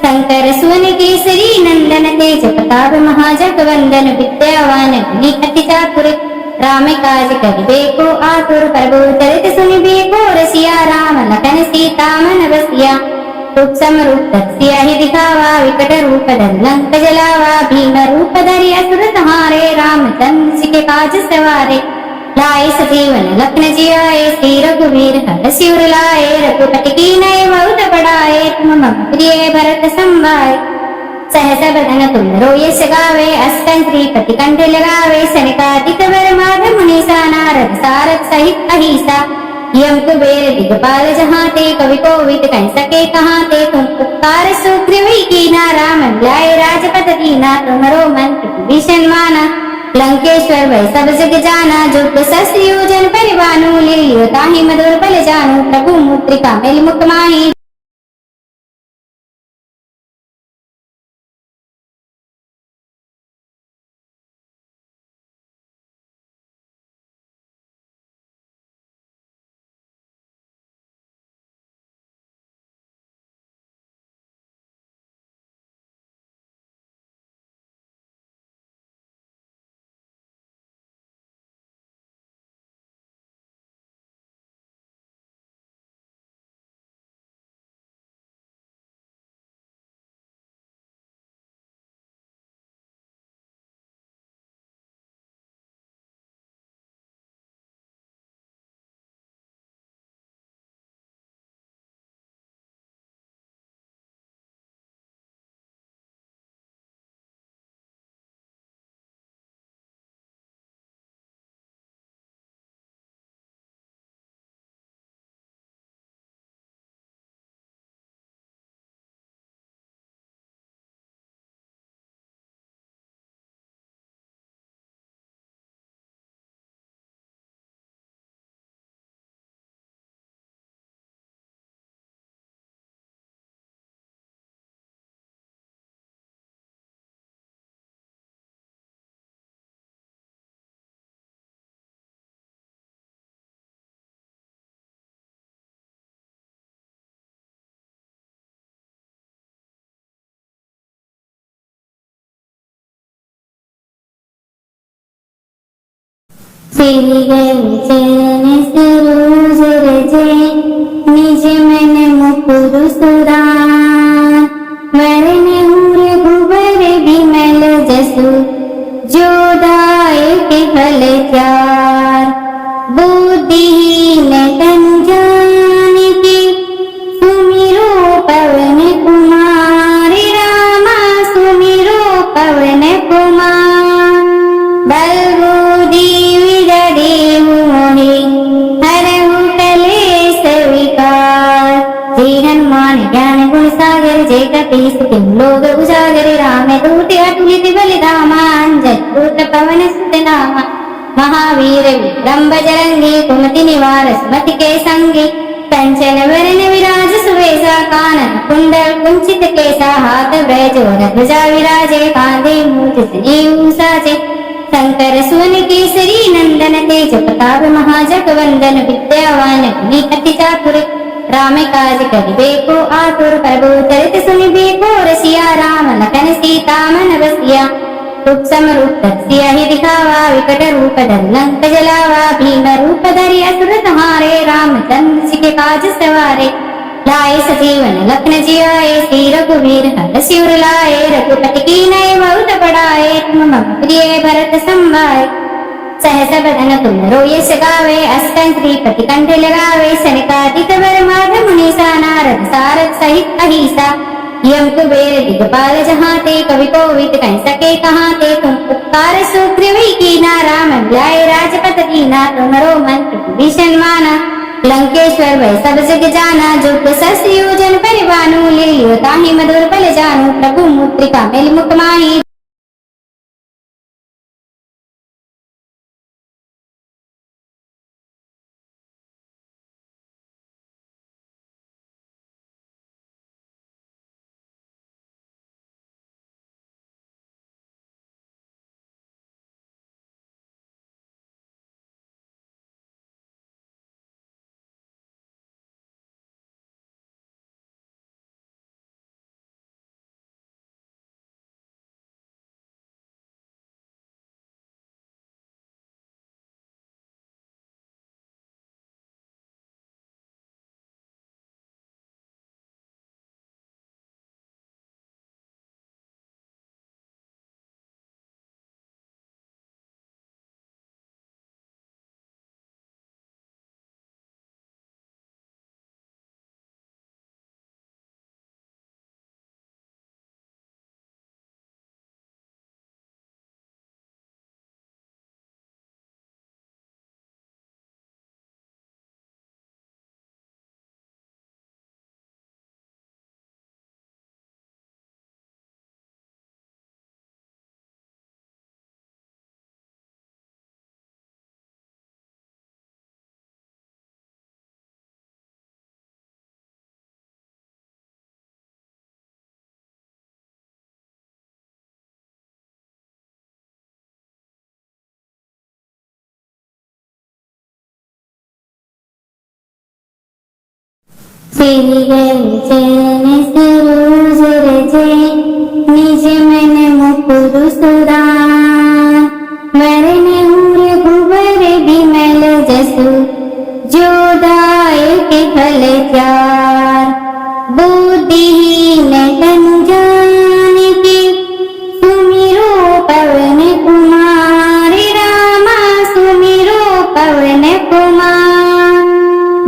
शंकर सुवन केसरी नंदन, तेज प्रताप महाजगवंदन, विद्यावान गुणी अति चातुर। राम काज करिबे को आतुर, प्रभु चरित सुनिबे को रसिया। राम लखन सीता मन बसिया, सूक्ष्म रूप सियाहि दिखावा, विकट रूप धरि लंक जलावा। भीम रूप धरि असुर संहारे, रामचंद्र जी के काज सवारे। लाए सजीवन लखन जियाए, श्री रघुवीर हर शिवर लाए, रघुपति कीनहि बहुत बड़ाए, तुम मम प्रिय भरत संभाए। सहस बदन तुम रोयस गावे, अष्टं श्रीपति कंठ लगावे, सनकादिक वर माधव मुनीसा, नारद सारद सहित अहिसा। यम कुबेर दिगपाल जहाते, कवि कोविद कह सके कहाते, तुम उपकार सुग्रीव कीना, राम मिलाए राजपद दीना, तुमरो मंत्र विभीषण माना। लंकेश्वर भय सब जग जाना, जुग सहस्र योजन परिवानु, लील्यो ताहि मधुर बल जानु, प्रभु मुद्रिका मिल मुख माहि। तेरी गर्जन से रोज रजे निज मन मुकुर सुरान वरन रघुबर विमल जसु जो दायक फल चार बुद्धिहीन तन जानिके सुमिरो पवन कुमार रामा सुमिरो पवन कुमार बल बुद्धि विदधे मोहि हरहु कलेश विकार। जय हनुमान ज्ञान गुण सागर जय कपीस तिम लोक उजागर राम दूत अतुलित बल धामा अंजन पुत्र पवन सुत नामा महावीर विक्रम बजरंगी कुमति निवार सुमति के संगी कंचन वरण विराज सुवेशा कानन कुंडल कुंचित केसा हाथ ब्रज और ध्वजा विराजे कांधे मूर्ध जनेऊ साजे शंकर सुवन केसरी नंदन तेज प्रताप महाजगवंदन विद्यावान गुणी अति चातुर राम काज करिबेको आतुर प्रभु चरित सुनिबेको रसिया राम लखन सीता मन बसिया रूप रूप सिया ही दिखावा विकट रूप धर लंक जलावा भीम रूप धरि असुर संहारे रामचंद्र जी के काज सवारे लाए सजीवन लखन जियाए श्री रघुवीर हर शिवर लाए रघुपति की नय बहुत बढ़ाए तुम मम प्रिय भरत संभाए सहस बदन तुम रोयस गावे अष्टं श्रीपति कंठ लगावे सनकादिक वर माध मुनीसा नारद सारद सहित अहिसा यम कुबेर दिगपाल जहाँ ते कवि कोविद कह सके कहाँ ते तुम उपकार सुग्रीवी कीना राम लाए राजपथ दीना तुम्हारो मंत्र भीषण माना लंकेश्वर वै सब जग जाना जो सस योजन परिवानु लियो ताहि मधुर बल जानु प्रभु मुद्रिका मेल मुख माही। तेरी गर्जन से रोज रजे निज मन मुकुर सुरान वरन रघुबर विमल जसु जो दायक फल चार बुद्धिहीन तन जानिके सुमिरो पवन कुमार रामा सुमिरो पवन कुमार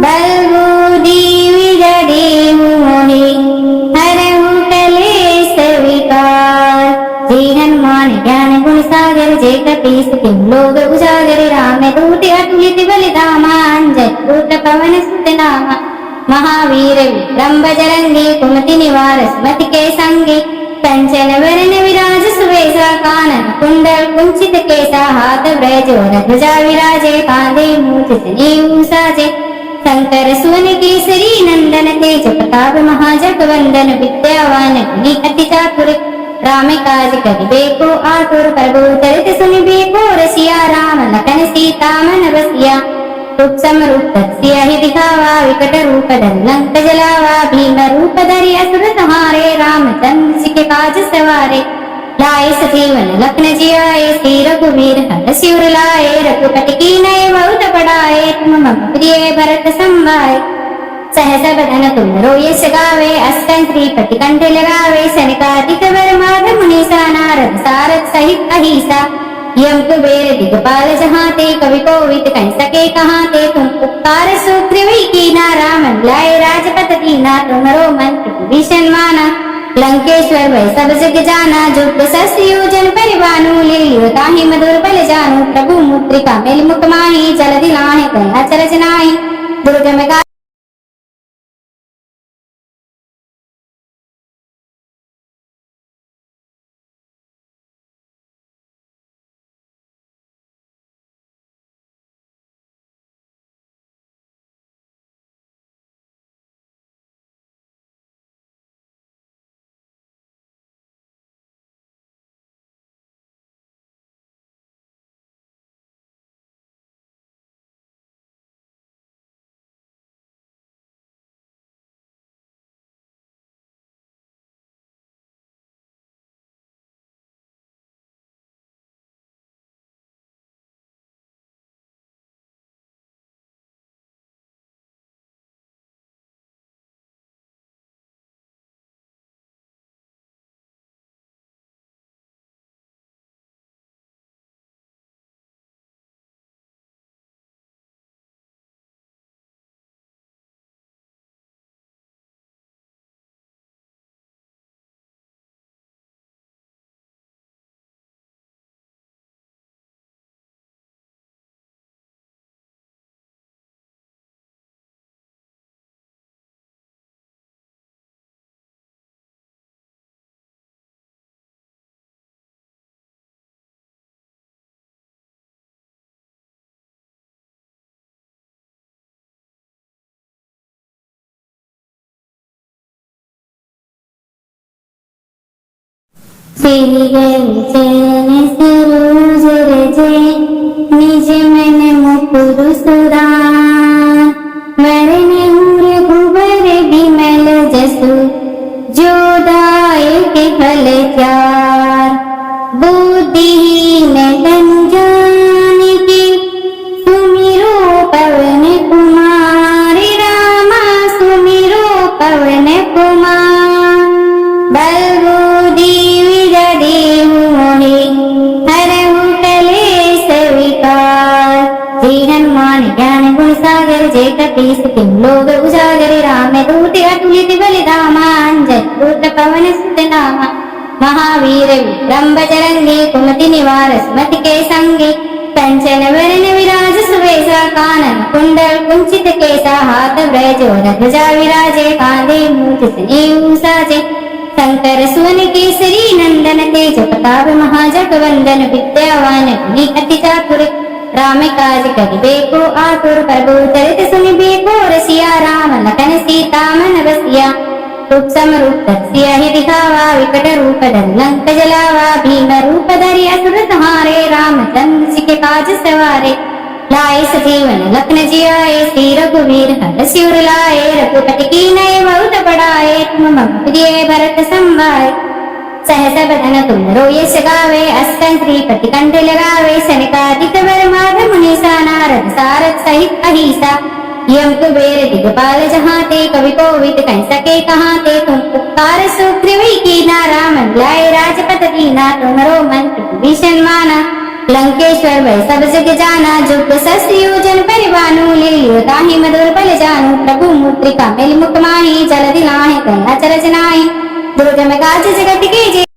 बल बुद्धि विदधे मोहि हरहु कलेश विकार। जय हनुमान ज्ञान गुण सागर जय कपीस तिम लोक उजागर राम दूत अतुलित बल धामा अंजन पुत्र पवन सुत नामा महावीर विक्रम बजरंगी कुमति निवार सुमति के संगी कंचन वरण विराज सुवेशा कानन कुंडल कुंचित केसा हाथ ब्रज और ध्वजा विराजे कांधे मूर्ध जनेऊ साजे शंकर सुवन केसरी नंदन तेज प्रताप महाजगवंदन विद्यावान गुणी अति चातुर राम काज करिबेको आतुर प्रभु चरित सुनिबेको रसिया राम लखन सीता मन बसिया रूप रूप सिया ही दिखावा विकट रूप धर लंक जलावा भीम रूप धरि असुर संहारे रामचंद्र जी के काज सवारे लाए सजीवन लखन जियाए, श्री रघुवीर हर शिवर लाए, रघुपति कीनहि बहुत बड़ाए, तुम मम प्रिय भरत संभाए। सहस बदन तुम रोयस गावे, अष्टं श्रीपति कंठ लगावे, सनकादिक वर माधव मुनीसा, नारद सारद सहित अहिसा। यम कुबेर दिगपाल जहाते, कवि कोविद कह सके कहाते, तुम उपकार सुग्रीव कीना, राम लाए राजपद दीना, तुम्हरो मंत्र विभीषण माना। लंकेश्वर वै सब जग जाना, जो प्रशस्त योजन परिवानु, ले लियो ताहि मधुर बल जानु। प्रभु मुद्रिका मेल मुख माहि, जलधि लाहि गया चरज नाहि। दुर्गम गा श्री चरण सरोज रजे, निज मन मुकुर सुधार। वरनहु रघुबर बिमल जसु, जो दायक फल चार। बुद्धिहीन तनु जानिके, सुमिरो पवन कुमार। रामा सुमिरो पवन कुमार। बल बुद्धि विद्या देहु मोहि, हरहु कलेश विकार। श्री हनुमान ज्ञान गुण सागर, जय कपीस तिहुँ लोक उजागर। रामदूत अतुलित बल धामा, अंजनी पुत्र पवन सुत नामा। महावीर विक्रम बजरंगी, कुमति निवार सुमति के संगी। कंचन वरण विराज सुबेसा, कानन कुंडल कुंचित केसा। हाथ ब्रज ध्वजा विराजे, कांधे मूंज जनेऊ साजे। शंकर सुवन केसरी नंदन, तेज प्रताप महाजगवंदन। विद्यावान गुणी अति चातुर, राम काज करिबे को आतुर। प्रभु चरित सुनिबे को रसिया, राम लखन सीता मन बसिया। रूप समरूप धरसिया दिखावा, विकट रूप धरि लंक जलावा। भीम रूप धरि असुर संहारे, रामचंद्र जी के काज सवारे। लाए सजीवन लखन जियाए, श्री रघुवीर हर शिवर लाए। रघुपति कीनहि बहुत बड़ाए, तुम मम प्रिय भरत संभाए। सहस बदन तुम रोयस गावे, अष्टं श्रीपति कंठ लगावे। सनकादिक वर माधव मुनीसा, नारद सारद सहित अहिसा। यम कुबेर दिगपाल जहाते, कवि कोविद कह सके कहाते। तुम उपकार सुग्रीव कीना, राम लाए राजपद दीना। तुम्हरो मंत्र विभीषण माना। लंकेश्वर वै सब जग जाना, जो प्रशस्त योजन परिवानु। ले लियो ताहि मधुर बल जानु। प्रभु मुद्रिका मेल मुख माहि, जलधि लाहि गया चरज नाहि। दुर्गम काज जगत के जेते,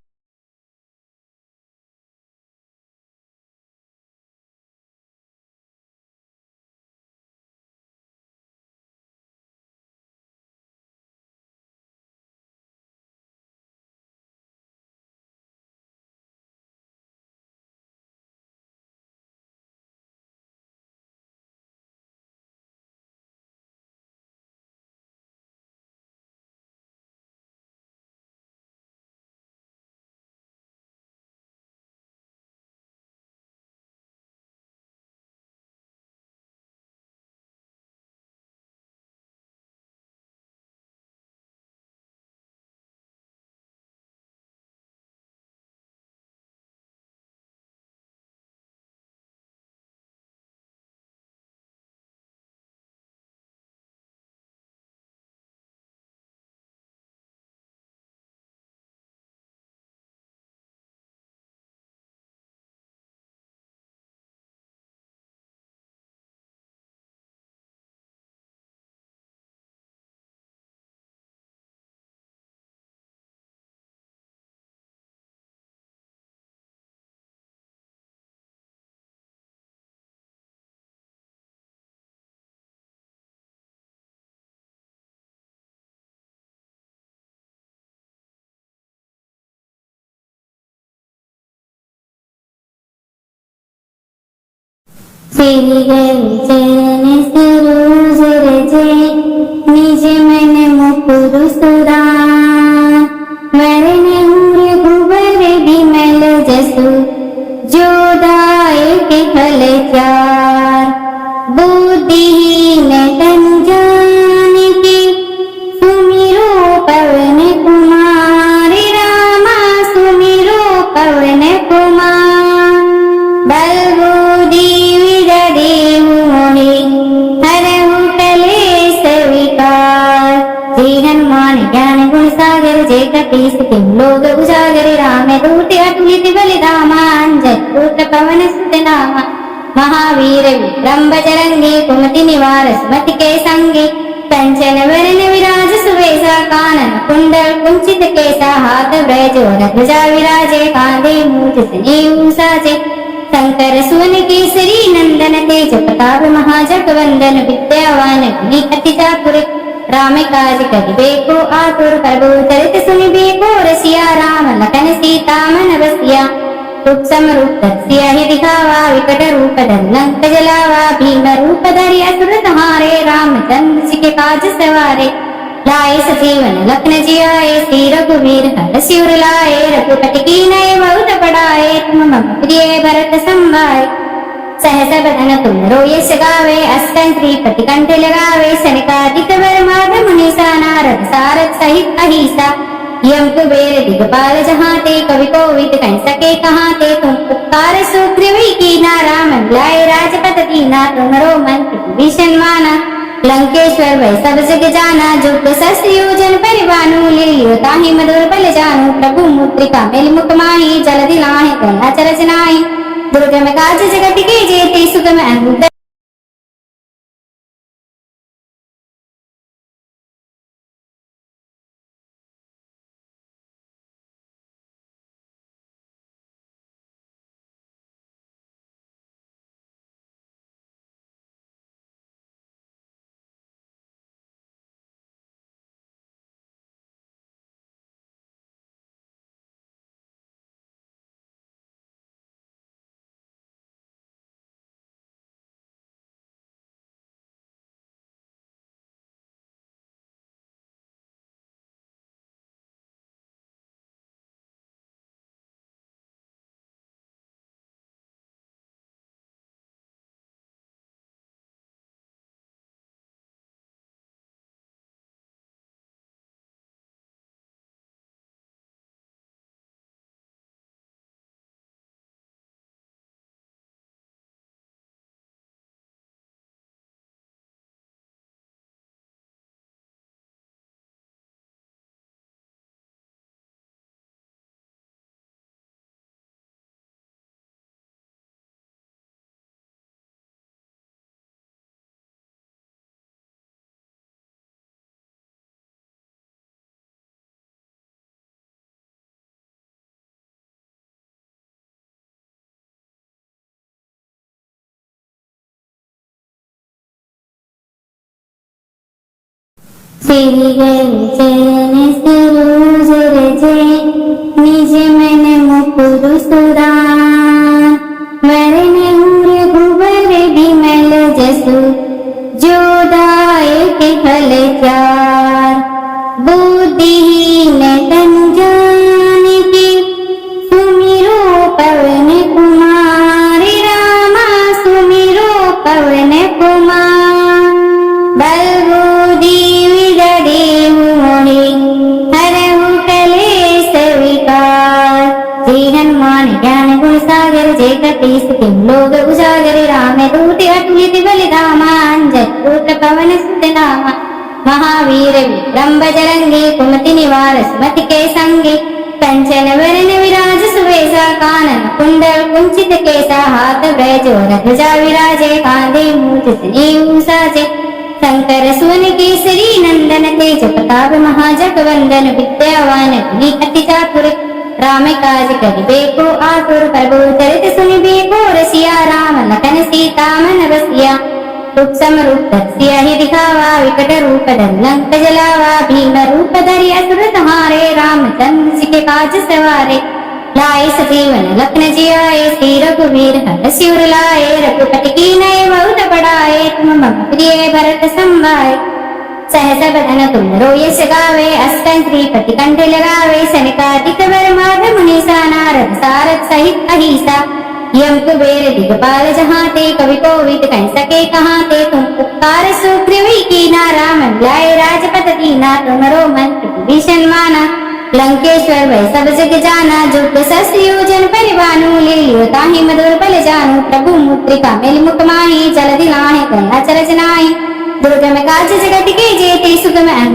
तेरी गए चरण सरोज रजे निज मन मुकुर सुरान वरण रघुबर बिमल जसु जो दायक फल चार बुद्धिहीन तन जानिके सुमिरो पवन कुमार रामा सुमिरो पवन कुमार बल बुद्धि विद्या देहु मोहि हरहु कलेश विकार। श्री हनुमान ज्ञान गुण सागर जय कपीस तिम लोक उजागर राम दूत अतुलित बलिधामा अंजन पुत्र पवन सुत नामा महावीर विक्रम बजरंगी कुमति निवार सुमति के संगी कंचन वरण विराज सुवेशा कानन कुंडल कुंचित केसा हाथ ब्रज ध्वजा विराजे कांधे मूठ सनेऊ साजे शंकर सुवन केसरी नंदन तेज प्रताप महाजगवंदन विद्यावान गुणी अति चातुर राम काज करिबेको आतुर प्रभु चरित सुनिबेको रसिया राम लखन सीता मन बसिया रूप तस्या ही दिखावा विकट रूप धरलंक जलावा भीम रूप धरि असुर संहारे रामचंद्र जी के काज सवारे लाए सजीवन लखन जियाए श्री रघुवीर हर शिवर लाए रघुपति की नये बहुत बढ़ाए तुम मम प्रिय भरत संभाए सहस बदन तुम रोयस गावे अष्टं श्रीपति कंठ लगावे सनकादिक वर माध मुनीसा नारद सारद सहित अहिसा यम कुबेर दिगपाल जहाते कवि कोविद कह सके कहाते तुम पुकार सुग्रीवी की ना राम लाए राजपथ दीना तुम्हारो मंत्र विभीषण माना लंकेश्वर वै सब जग जाना जुग सहस्र योजन परिवानु लील्यो ताहि मधुर बल जानु प्रभु मुद्रिका मेलि मुख माहि जलधि लाहि गंगा चरज नाहि दुर्गम काज जगत के जेते सुगम अनुभूत तेरी गए चरण सरोज रजे निज मन मुकुर सुरान वरण रघुबर बिमल जसु जो दायक फल चार बुद्धिहीन तन जानिके सुमिरो पवन कुमार रामा सुमिरो पवन कुमार बल बुद्धि विद्या देहु मोहि हरहु कलेश विकार। श्री हनुमान ज्ञान गुण सागर जय कपीस तिम लोक उजागर राम दूत अतुलित बलिधामा अंजन पुत्र पवन सुत नामा महावीर विक्रम बजरंगी कुमति निवार सुमति के संगी कंचन वरण विराज सुवेशा कानन कुंडल कुंचित केसा हाथ ब्रज ध्वजा विराजे कांधे मूठ सनेऊ साजे शंकर सुवन केसरी नंदन तेज प्रताप महाजगवंदन विद्यावान गुणी अति चातुर राम काज करिबेको आतुर प्रभु चरित सुनिबेको रसिया राम लखन सीता मन बसिया रूप तस्या ही दिखावा विकट रूप धरलंक जलावा भीम रूप धरि असुर संहारे रामचंद्र जी के काज सवारे लाए सजीवन लखन जियाए, श्री रघुवीर हर सिर लाए, रघुपति कीन्ही बहुत बड़ाए, तुम मम प्रिय भरत संभाए। सहस बदन तुम यश गावे, अष्टं श्रीपति कंठ लगावे, सनकादिक वर माधव मुनीसा, नारद सारद सहित अहिसा। यम कुबेर दिगपाल जहाते, कवि कोविद कह सके कहाते, तुम उपकार सुग्रीव कीना, राम मिलाए राजपद दीना, तुमरो मंत्र विभीषण माना। लंकेश्वर वै सब जग जाना, जुग सहस्र योजन परिवानु, लील्यो ताहि मधुर बल जानु, प्रभु मुद्रिका मेलि मुख माहि, जलधि लाहि गंगा चरज नाहि। दुर्गम काज जगत के जेते, सुगम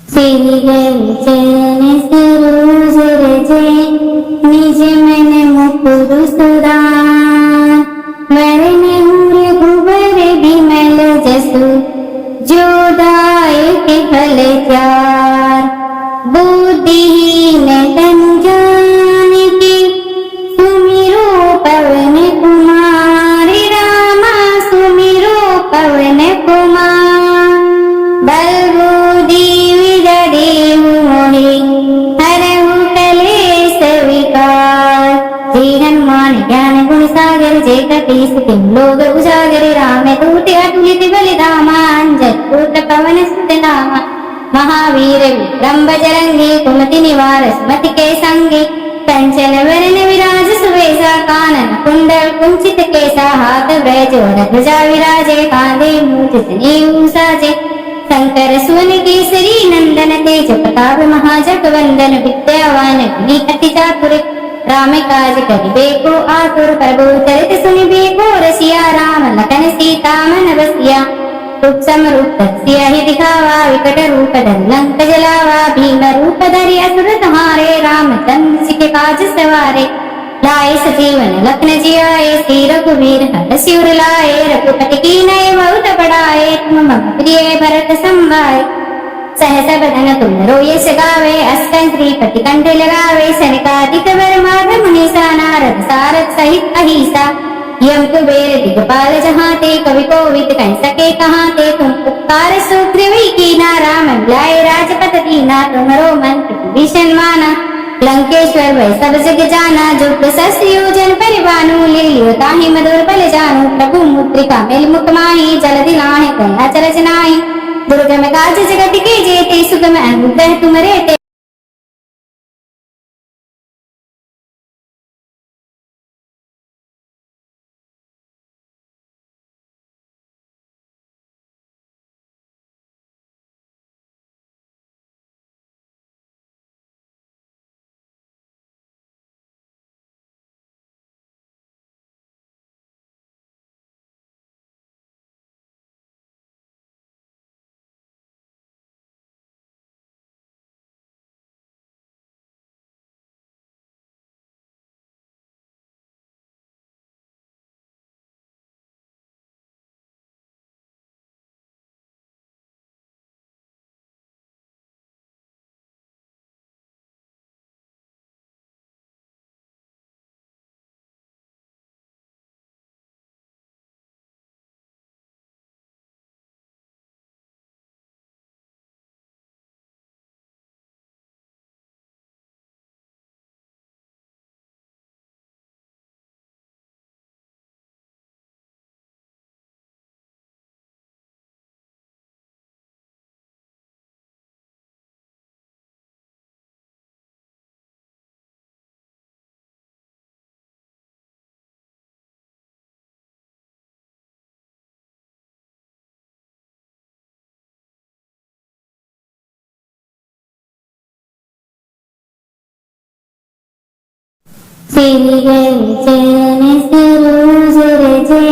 श्री चरण सरोज रजे, निज मन मुकुर सुरान। वरन रघुबर बिमल जसु, जो दायक फल चार। बुद्धिहीन तनु जानिके, सुमिरो पवन कुमार, रामा सुमिरो पवन कुमार। बल बुद्धि विद्या देहु मोहि, हरहु कलेश विकार। श्री हनुमान ज्ञान गुण सागर, जय कपीस तिहुँ लोक उजागर। रामदूत अतुलित बल धामा, अंजनी पुत्र पवन सुत नामा। महावीर विक्रम बजरंगी, कुमति निवार सुमति के संगी। कंचन वरन विराज सुबेसा, कानन कुंडल कुंचित केसा। हाथ ब्रज ध्वजा विराजे, कांधे मूंज जनेऊ साजे। शंकर सुवन केसरी नंदन, तेज प्रताप महाजगवंदन। विद्यावान गुणी अति चातुर, राम काज करिबे को आतुर। प्रभु चरित सुनिबे को रसिया, राम लखन सीता मन बसिया। रूप रूप ही दिखावा, विकट रूप धरि लंक जलावा। भीम रूप धरि असुर संहारे, रामचंद्र जी के काज सवारे। लाए सजीवन लखन जियाए, श्री रघुवीर हर सिर लाए। रघुपति कीन्ही बहुत बड़ाए, तुम मम प्रिय भरत संभाए। सहस बदन तुम यश गावे, अष्टं श्रीपति कंठ लगावे। सनकादिक वर माधव मुनीसा, नारद सारद सहित अहिसा। यम कुबेर दिगपाल जहाते, कवि कोविद कह सके कहाते। तुम उपकार सुग्रीव कीना, राम मिलाए राजपद दीना। तुमरो मंत्र विभीषण माना, लंकेश्वर वै सब जग जाना। जुग सहस्र योजन परिवानु, लील्यो ताहि मधुर बल जानु। प्रभु मुद्रिका मेलि मुख माहि, जलधि लाहि गंगा चरज नाहि। दुर्गम काज जगत के जेते, सुगम अनुग्रह तुम रे। तेरी गए चरण सरोज रजे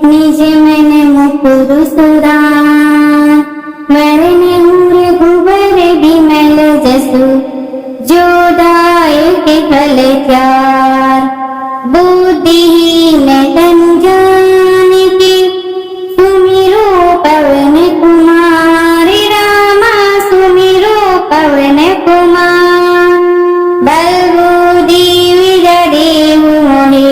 निज मन मुकुर सुरान वरण रघुबर बिमल जसु जो दायक फल चार बुद्धिहीन तन जानिके सुमिरो पवन कुमार रामा सुमिरो पवन कुमार बल बुद्धि विद्या देहु मोहि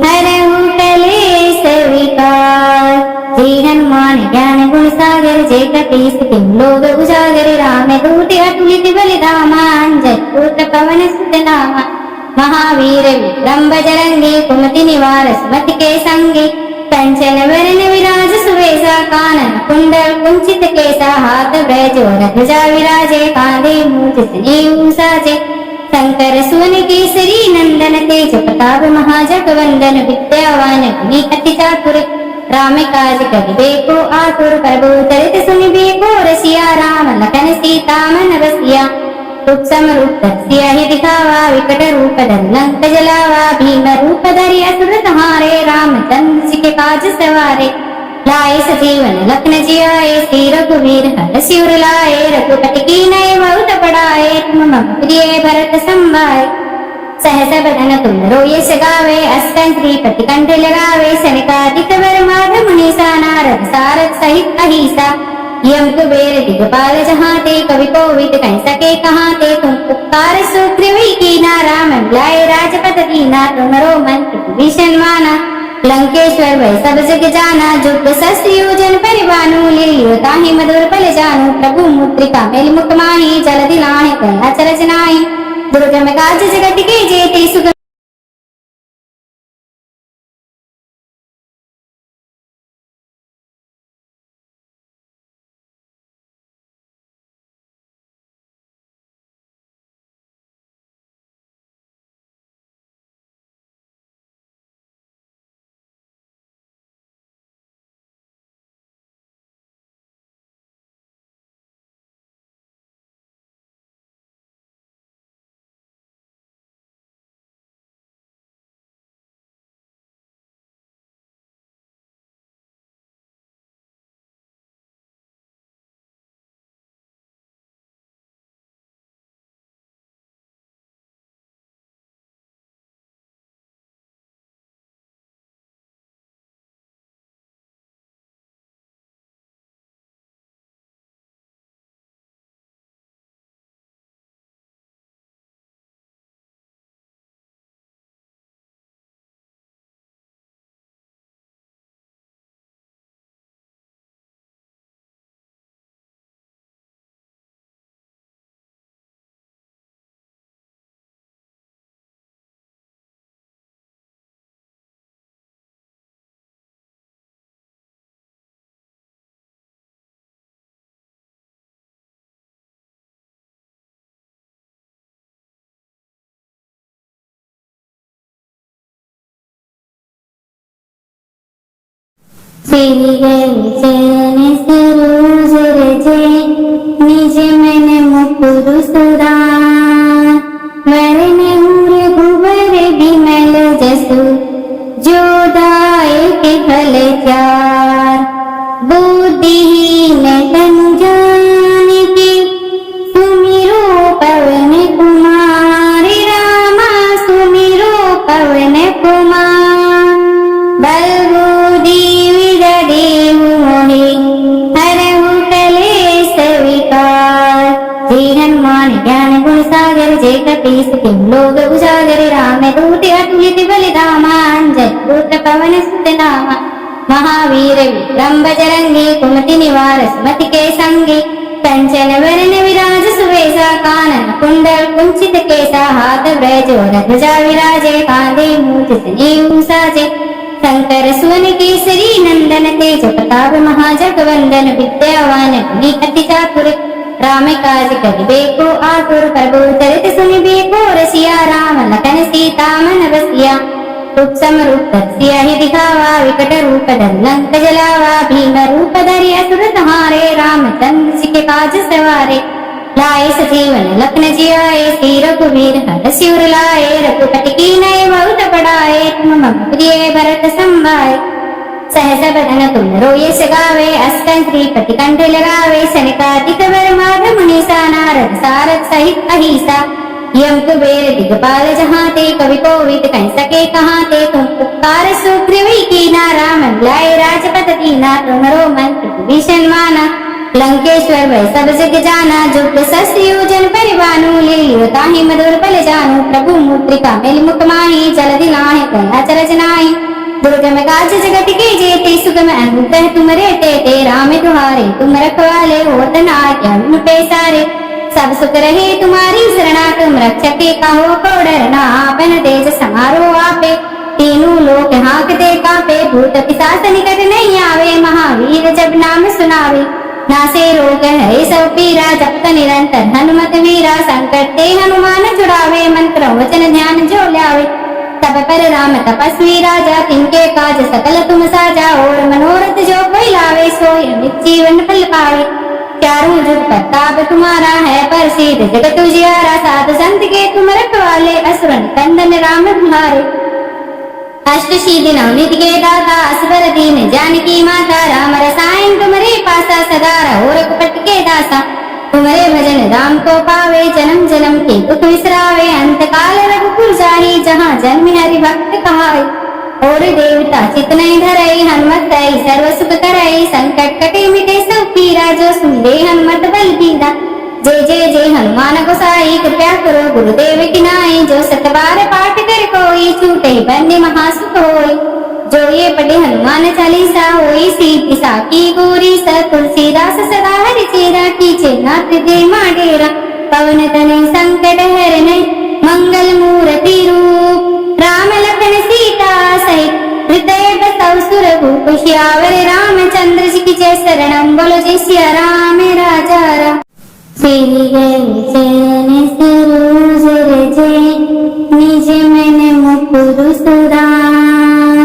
हरहु कलेश विकार श्री हनुमान ज्ञान गुण सागर जय कपीस तिम लोग उजागर राम दूत अतुलित बलिधामा अंजन पुत्र पवन सुत नामा महावीर विक्रम बजरंगी कुमति निवार सुमति के संगी कंचन वरण विराज सुवेशा कानन कुंडल कुंचित केसा हाथ ब्रज ध्वजा विराजे कांधे मूज सनेऊ साजे शंकर सुवन केसरी नंदन तेज प्रताप महाजगवंदन विद्यावान गुणी अति चातुर राम काज करिबेको आतुर प्रभु चरित सुनिबेको रसिया राम लखन सीता मन बसिया सूक्ष्म रूप धरसिया ही दिखावा विकट रूप धरि लंक जलावा भीम रूप धरि असुर संहारे रामचंद्र जी के काज सवारे लाए सजीवन लखन जियाए श्री रघुवीर हरषि उर लाए रघुपति कीनहि बहुत बड़ाए तुम मम प्रिय भरत संभाए सहस बदन तुम रोयस गावे अष्टं श्रीपति कंठ लगावे सनकादिक वर माध मुनीसा नारद सारद सहित अहिसा यम कुबेर दिगपाल जहाते कवि कोविद कह सके कहाते तुम पुकार सुग्रीव कीना राम मिलाए राजपद दीना तुमरो मंत्र विभीषण माना लंकेश्वर भय सब जग जाना जुग सहस्र योजन परिवानु लील्यो ताहि मधुर फल जानु प्रभु मुद्रिका मेल मुख माहि जलधि लाहि गंगा चरज नाहि दुर्गम काज जगत के जेते सुगम तेरी गए चरण सरोज रजे निज मन मुकुर सुरान वरण रघुबर बिमल जसु जो दायक फल चार बुद्धिहीन तन जानिके सुमिरो पवन कुमार रामा सुमिरो पवन कुमार बल बुद्धि विद्या देहु मोहि हरहु कलेश विकार श्री हनुमान ज्ञान गुण सागर जय कपीस तिम लोग उजागर राम दूत अतुलित बलिधामा अंजन पुत्र पवन सुत नामा महावीर विक्रम बजरंगी कुमति निवार सुमति के संगी कंचन वरण विराज सुवेशा कानन कुंडल कुंचित केसा हाथ ब्रज ध्वजा विराजे कांधे मूज सनेऊ साजे शंकर सुवन केसरी नंदन तेज प्रताप महाजगवंदन विद्यावान गुणी अति चातुर राम काज करिबेको आतुर प्रभु चरित सुनिबेको रसिया राम लखन सीता मन बसिया सूक्ष्म रूप धरसिया ही दिखावा विकट रूप धरि लंक जलावा भीम रूप धरि असुर संहारे रामचंद्र जी के काज सवारे लाए सजीवन लखन जियाए, श्री रघुवीर हर सिर लाए, रघुपति कीनहि बहुत बड़ाए, तुम मम प्रिय भरत संभाए। सहस बदन तुम रोयस गावे, अस श्रीपति कंठ लगावे, सनकादिक वर माधव मुनीसा, नारद सारद सहित अहिसा। यम कुबेर दिगपाल जहाते, कवि कोविद कह सके कहाते, तुम उपकार सुग्रीव कीना, राम लाए राजपद दीना, तुम्हारो मंत्र विभीषण माना। लंकेश्वर वै सब जग जाना, जुग सहस्र योजन परिवानु, लील्यो ताहि मधुर बल जानु, प्रभु मुद्रिका मेलि मुख माहि, जलधि नाहि गंगा चरज नाहि। दुर्गम काज जगत के जेते, सुगम अनुग्रह तुमरे तेते, राम दुहारे तुम रखवाले, होत न आज्ञा बिनु पैसारे। सब सुख रहे तुम्हारी शरणा, तुम रक्षक कहो को डरना, आपन तेज समारो आपे, तीनों लोक हाँकते कांपे, भूत पिशाच निकट नहीं आवे, महावीर जब नाम सुनावे। नासे रोग है सब पीरा, जपत निरंतर हनुमत वीरा, संकट ते हनुमान छुड़ावे, मंत्र वचन ध्यान जो ल्यावे। तब पर राम तपस्वी राजा, तिनके काज सकल तुम साजा, और मनोरथ जो कोई लावे, सोई अमित जीवन फल पावे। चारों जुग प्रताप तुम्हारा है, प्रसिद्ध जगत उजियारा, साधु संत के तुम रखवाले, असुर निकंदन राम तुम्हारे। अष्ट सिद्धि नवनीत के दाता, असवर दीन जानकी माता, राम रसायन तुम्हारे पासा, सदा रहो रघुपति के दासा। तुम्हारे भजन राम को पावे, जन्म जन्म के दुख विसरावे, अंत काल रघुकुल जाहि, जहाँ जन्म हरि भक्त कहाई। और देवता चित नहीं धरई, हनुमत दई सर्व सुख करई, संकट कटे मिटे सब पीरा, जो सुनले हनुमत बल बीरा। जय जय जय हनुमान गोसाई, कृपया करो गुरुदेव की नाई, जो सत बार पाठ कर कोई, छूटे बंदे महासुख होई। जो ये पढ़े हनुमान चालीसा, होई सीति साकी गौरी, स तुलसीदास सदा हरि चेरा, कीचे नाथ दे माडेरा। पवन तनय संकट हरण, मंगल मूर्ति रूप, राम लखन सीता सहित हृदय बसौ सुरभूप। सियावर रामचंद्र जी की जय, शरणम बोलो जय सिया राम राजा राम। श्री चरण सरोज रजे, निज मन मुकुर सुधार,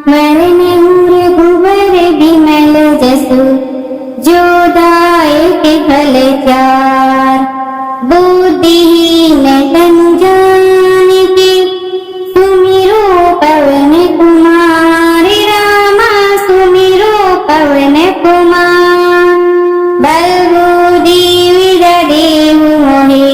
वरण रघुवर बिमल जसु, जो दायक फल चार। बुद्धिहीन तनु जानिके, सुमिरो पवन कुमार, रामा सुमिरो पवन कुमार। बल बुद्धि देहु मोहि,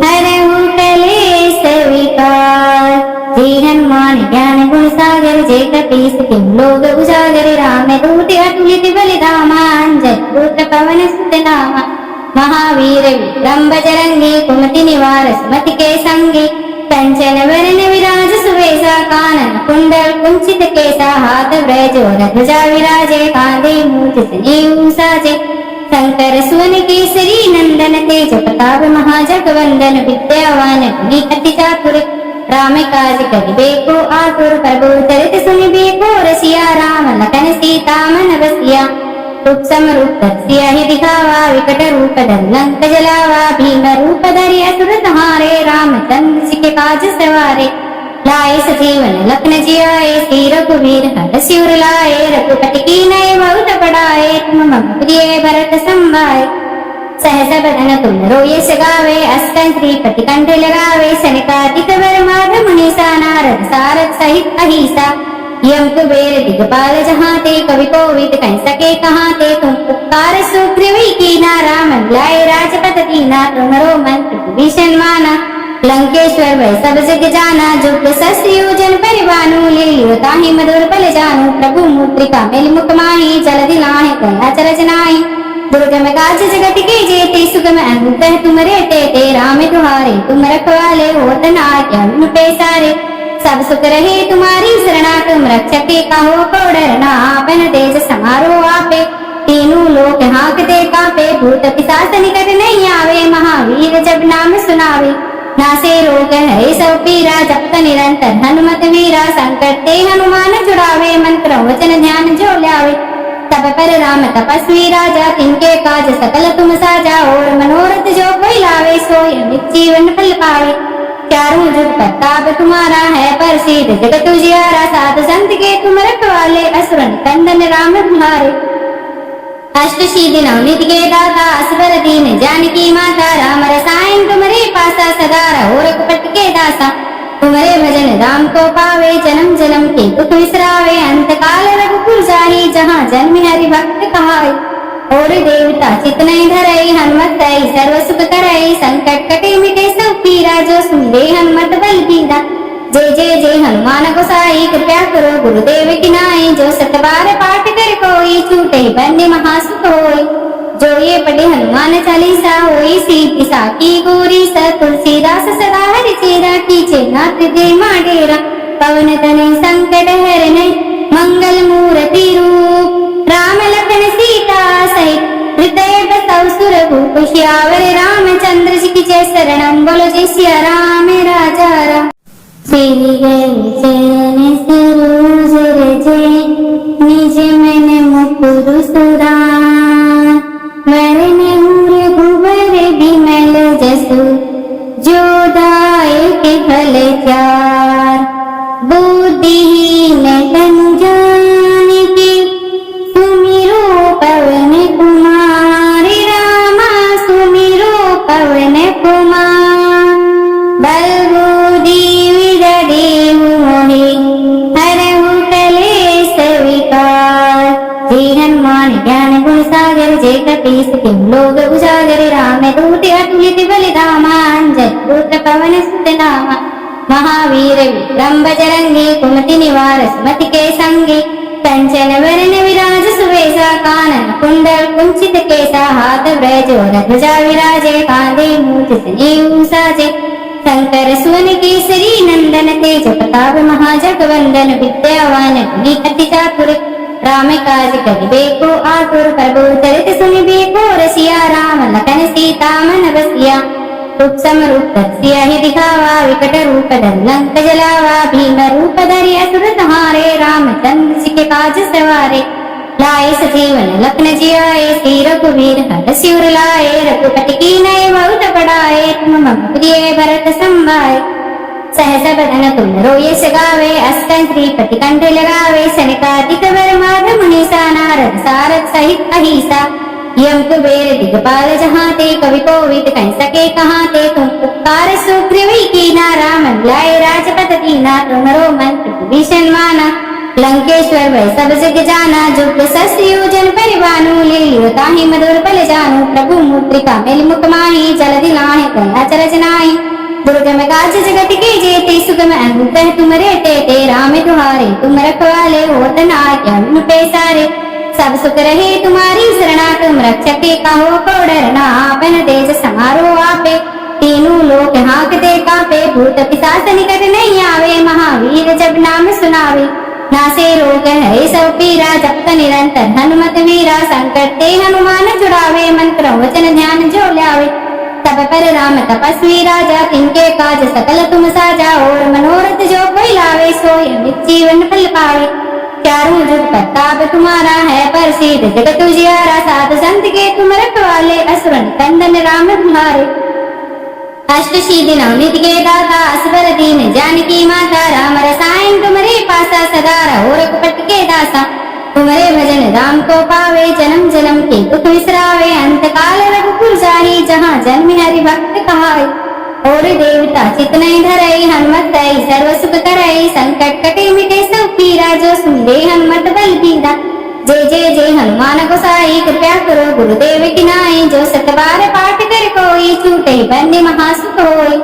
हरहु कलेश विकार। जय हनुमान ज्ञान गुण सागर, जय कपीस तिहुँ लोक उजागर, रामदूत अतुलित बल धामा, अंजनी पुत्र पवन सुत नामा। महावीर विक्रम बजरंगी, कुमति निवार सुमति के संगी, कंचन वरण विराज सुवेशा, कानन कुंडल कुंचित केसा, हाथ ब्रज और ध्वजा विराजे, कांधे मूंज जनेऊ साजे। शंकर सुवन केसरी नंदन, तेज प्रताप महाजगवंदन, विद्यावान गुणी अति चातुर, राम काज करिबे को आतुर। प्रभु चरित सुनिबे को रसिया, राम लखन सीता मन बसिया। रूप समरूप सिया ही दिखावा, विकट रूप धरि लंक जलावा, भीम रूप धरि असुर संहारे, रामचंद्र जी के काज सवारे। लाए सजीवन लखन जियाए, श्री रघुवीर हर सिर लाए, रघुपति कीनहि बहुत बड़ाए, तुम मम प्रिय भरत संभाए। सहस बदन तुम रोयस गावे, अस श्रीपति कंठ लगावे, सनकादिक वर माधव मुनीसा, नारद सारद सहित अहिसा। यम कुबेर दिगपाल जहाते, कवि कोविद कह सके कहाते, तुम उपकार सुग्रीव कीना, राम लाए राजपद दीना, तुम्हारो मंत्र विभीषण माना। लंकेश्वर वै सब जग जाना, जुग सहस्र योजन परिवानु, लील्यो ताहि मधुर बल जानु, प्रभु मुद्रिका मेलि मुख माहि, जलधि नाहि गंगा चरज नाहि। दुर्गम काज जगत के जेते, सुगम अनुग्रह तुमरे तेते, राम दुहारे तुम रखवाले, होत न आज्ञा बिनु पैसारे। सब सुख रहे तुम्हारी शरणा, तुम रक्षक कहो को डरना, आपन तेज समारो आपे, तीनों लोक हाँकते कांपे, भूत पिशाच निकट नहीं आवे, महावीर जब नाम सुनावे। नासे रोग है सब पीरा, जपत निरंतर हनुमत वीरा, संकट ते हनुमान छुड़ावे, मंत्र वचन ध्यान जो ल्यावे। तब पर राम तपस्वी राजा, तिनके काज सकल तुम साजा, और मनोरथ जो कोई लावे, सोई अमित जीवन फल पावे। चारों जुग प्रताप तुम्हारा है, प्रसिद्ध जगत उजियारा, साधु संत के तुम रखवाले, असुर निकंदन राम तुम्हारे। अष्टशी नवनीत के दाता असबर दीन जानकी माता राम रसायन तुम्हारे पासा सदा रहो रघुपत के दासा तुम्हारे भजन राम को पावे जन्म जन्म के दुख विसरावे अंत काल रघुकुल जाही जहाँ जन्म हरि भक्त कहाई और देवता चित नहीं धरई हनुमत दई सर्व सुख करई संकट कटे मिटे सब पीरा जो सुन ले हनुमत बलबीरा जय जय जय हनुमान गोसाई कृपया करो गुरुदेव की नाई जो सतबार पाठ कर कोई छूटे बंदे महासुख होई जो ये पढ़े हनुमान चालीसा होई सीधी साकी गोरी स तुलसीदास सदा हरि चेरा कीचे नाथ दे माडेरा पवन तने संकट हरने मंगल मूर्ति रूप राम लखन सीता सहित हृदय बसौ सुरभूप श्यावर रामचंद्र जी की जय शरणम बोलो जय सिया राम राजा राम श्री चरण सरोज रजे निज मन मुकुर सुरान वरण रघुबर बिमल जसु जो दायक फल चार बुद्धिहीन तन जानिके सुमिरो पवन कुमार रामा सुमिरो पवन कुमार बल बुद्धि हनुमान ज्ञान गुण सागर जय कपीस तिम लोग उजागर राम दूत अतुलित बलिधामा अंजन पुत्र पवन सुत नामा महावीर विक्रम बजरंगी कुमति निवार सुमति के संगी कंचन वरण विराज सुवेशा कानन कुंडल कुंचित केसा हाथ ब्रज और ध्वजा विराजे कांधे मूर्ति सजीव साजे शंकर सुवन केसरी नंदन तेज प्रताप महाजगवंदन विद्यावान गुणी अति चातुर राम काज करिबे को आतुर प्रभु चरित सुनिबे को रसिया राम लखन सीता मन बसिया रूप रूप सिया ही दिखावा विकट रूप धर लंक जलावा भीम रूप धरि असुर संहारे रामचंद्र जी के काज सवारे लाए सजीवन लखन जियाए श्री रघुवीर हर सिर लाए रघुपति की नय बहुत बढ़ाए तुम मम प्रिय भरत संभाए सहस बदन तुम रोयस गावे अस्कन श्रीपति कंठ लगावे सनकादिक वर माध मुनीसा नारद सारद सहित अहिसा यम कुबेर दिगपाल जहाते कवि कोविद कह सके कहाते तुम पुकार सुग्रीवी कीना राम लाए राजपथ दीना तुम्हारो मंत्र विभीषण माना लंकेश्वर वै सब जग जाना जुग सस्य योजन परिवानु लील्यो ताहि मधुर बल जानु प्रभु मुद्रिका मेलि मुख माहि जलधि लाहि कया चरज नाहि दुर्गम काज जगत के जेते सुगम अंतः तुम रहते ते राम दुहारे तुम रखवाले होत न आज्ञा बिनु पैसारे सब सुख रहे तुम्हारी शरणा तुम रक्षक के कहो को डरना आपन तेज समारो आपे तीनों लोक हाँकते कांपे भूत पिशाच निकट नहीं आवे महावीर जब नाम सुनावे नासे रोग है सब पीरा जपत निरंतर हनुमत वीरा संकट ते हनुमान छुड़ावे मंत्र वचन ध्यान जो ल्यावे तब पर राम तपस्वी राजा तिनके काज सकल तुम साजा और मनोरथ जो कोई लावे सोय जीवन फल पावे चारों जुग प्रताप तुम्हारा है प्रसिद्ध जगत उजियारा साध संत के तुम रखवाले असुर निकंदन राम तुम्हारे अष्टशी नवनीत के दाता असबर दीन जानकी माता राम रसायन तुम्हारे पासा सदा रहो रघुपत के दासा तुम्हारे भजन राम को पावे जन्म जन्म के दुख विसरावे अंत काल रघुकुल जाही जहाँ जन्म हरि भक्त कहाई और देवता चित नहीं धरई हनुमत दई सर्व सुख करई संकट कटे मिटे सब पीरा जो सुन ले हनुमत बलबीरा जय जय जय हनुमान गोसाई कृपया करो गुरुदेव की नाई जो सतबार पाठ कर कोई छूटे बंदे महासुख होई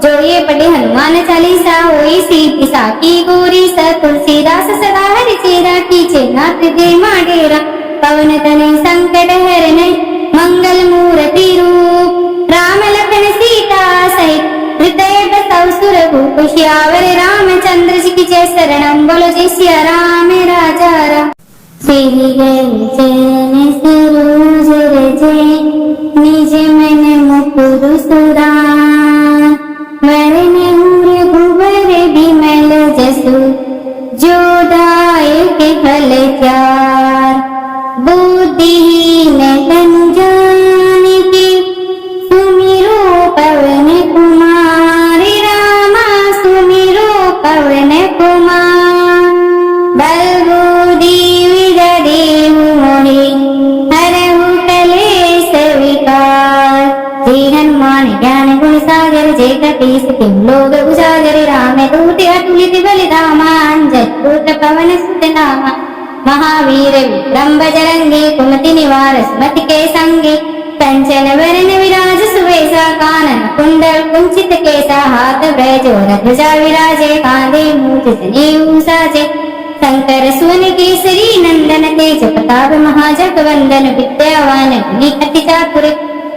जो ये पढ़े हनुमान चालीसा होई सीधी साकी गोरी स तुलसीदास सदा हरि चेरा कीचे नाथ दे माडेरा पवन तने संकट हरने मंगल मूर्ति रूप राम लखन सीता सहित हृदय बसौ सुरभूप श्यावर रामचंद्र जी की जय शरणम बोलो जय सिया राम राजा राम श्री चरण सरोज रजे निज मन मुकुर सुरान वरण रघुबर बिमल जसु जो दायक फल चार बुद्धिहीन तन जानिके सुमिरो पवन कुमार रामा सुमिरो पवन कुमार बल बुद्धि विद्या देहु मोहि हर तीन लोग उजागरे राम दूत अतुलित बलिधामा अंजन पुत्र पवन सुत नामा महावीर विक्रम बजरंगी कुमति निवार सुमति के संगी कंचन वरण विराज सुवेशा कानन कुंडल कुंचित केसा हाथ ब्रज और ध्वजा विराजे कांधे मूंछ जनेऊ साजे शंकर सुवन केसरी नंदन तेज प्रताप महाजगवंदन विद्यावान गुणी अति चातुर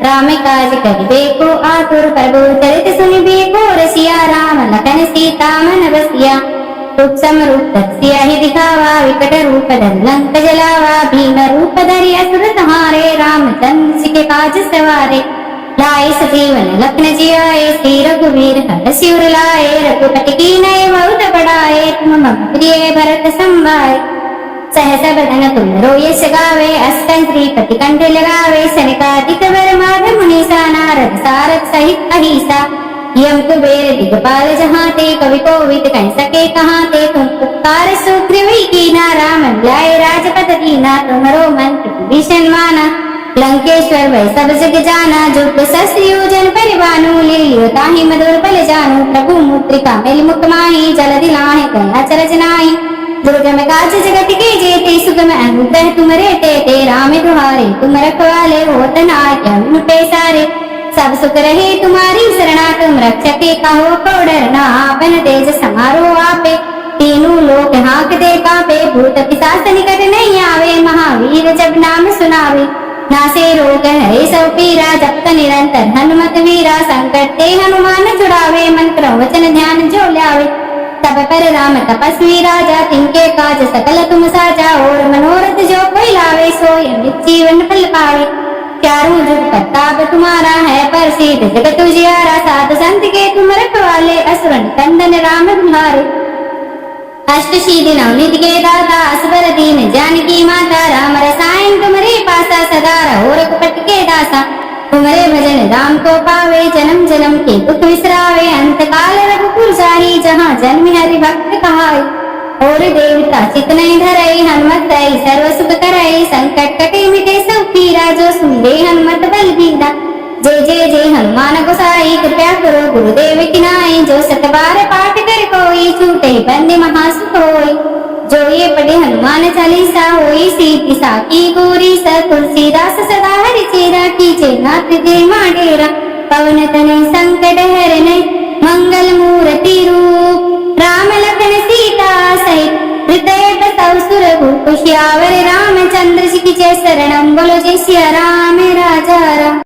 राम काज करिबे को आतुर प्रभु चरित सुनिबे को रसिया राम लखन सीता मन बसिया रूप रूप सिया ही दिखावा विकट रूप धर लंक जलावा भीम रूप धरि असुर संहारे रामचंद्र जी के काज सवारे लाए सजीवन लखन जियाए श्री रघुवीर हर शिवर लाए रघुपति की नये बहुत बढ़ाए तुम मम प्रिय भरत संभाए सहस बदन तुम यश गावे अष्टं श्रीपति कंठ लगावे सनकादिक वर माधव मुनीसा नारद सारद सहित अहिसा यम कुबेर दिगपाल जहाते कवि कोविद कह सके कहाते तुम पुकार सुग्रीवी की ना राम लाए राजपथ दीना तुम्हारो मंत्र भीषण माना लंकेश्वर वै सब जग जाना जो शस्त्र योजन परिवानु लियो ताहि मधुर बल जानु प्रभु मुद्रिका मेलि मुख माहि जल दिलाहि गंगा चरज नाहि दुर्गम काज जगत के जेते सुगम अनुग्रह तुमरे ते राम दुहारे तुम रखवाले होत न आज्ञा पैसारे सब सुख रहे तुम्हारी शरणा तुम रक्षके कहो को डरना आपन तेज समारो आपे तीनों लोक हाँक दे कापे भूत पिशाच निकट नहीं आवे महावीर जब नाम सुनावे नासे रोग हरे सब पीरा जपत निरंतर हनुमत वीरा संकट ते हनुमान छुड़ावे मन क्रम वचन ध्यान जो ल्यावे तब पर राम तपस्वी राजा तिनके काज सकल तुम साजा और मनोरथ जो कोई लावे सोय जीवन फल पावे चारों जुग प्रताप तुम्हारा है प्रसिद्ध जगत उजियारा साध संत के तुम रखवाले असुर कंदन राम तुम्हारे अष्ट सिद्धि नवनीत के दाता असबर दीन जानकी माता राम रसायन तुम्हारे पासा सदा रहो रघुपत के दासा तुम्हारे भजन राम को पावे जन्म जन्म के दुख विसरावे अंत काल रघुकुल जाहि जहाँ जन्म हरि भक्त कहाई और देवता चित नहीं धरई हनुमत दई सर्व सुख करई संकट कटे मिटे सब पीरा जो सुनले हनुमत बल बीरा जय जय जय हनुमान गोसाई कृपया करो गुरुदेव की नाई जो सतबार पाठ कर कोई छूटे बंदे महासुख होई जो ये पढ़े हनुमान चालीसा होई सीधी साकी गोरी स तुलसीदास सदा हरि चेरा कीजे नाथ जय माडेरा पवन तनय संकट हरने मंगल मूर्ति रूप राम लखन सीता सहित हृदय बसौ सुरभूप श्यावर रामचंद्र जी की जय शरणम बोलो जय सिया राम राजा राम।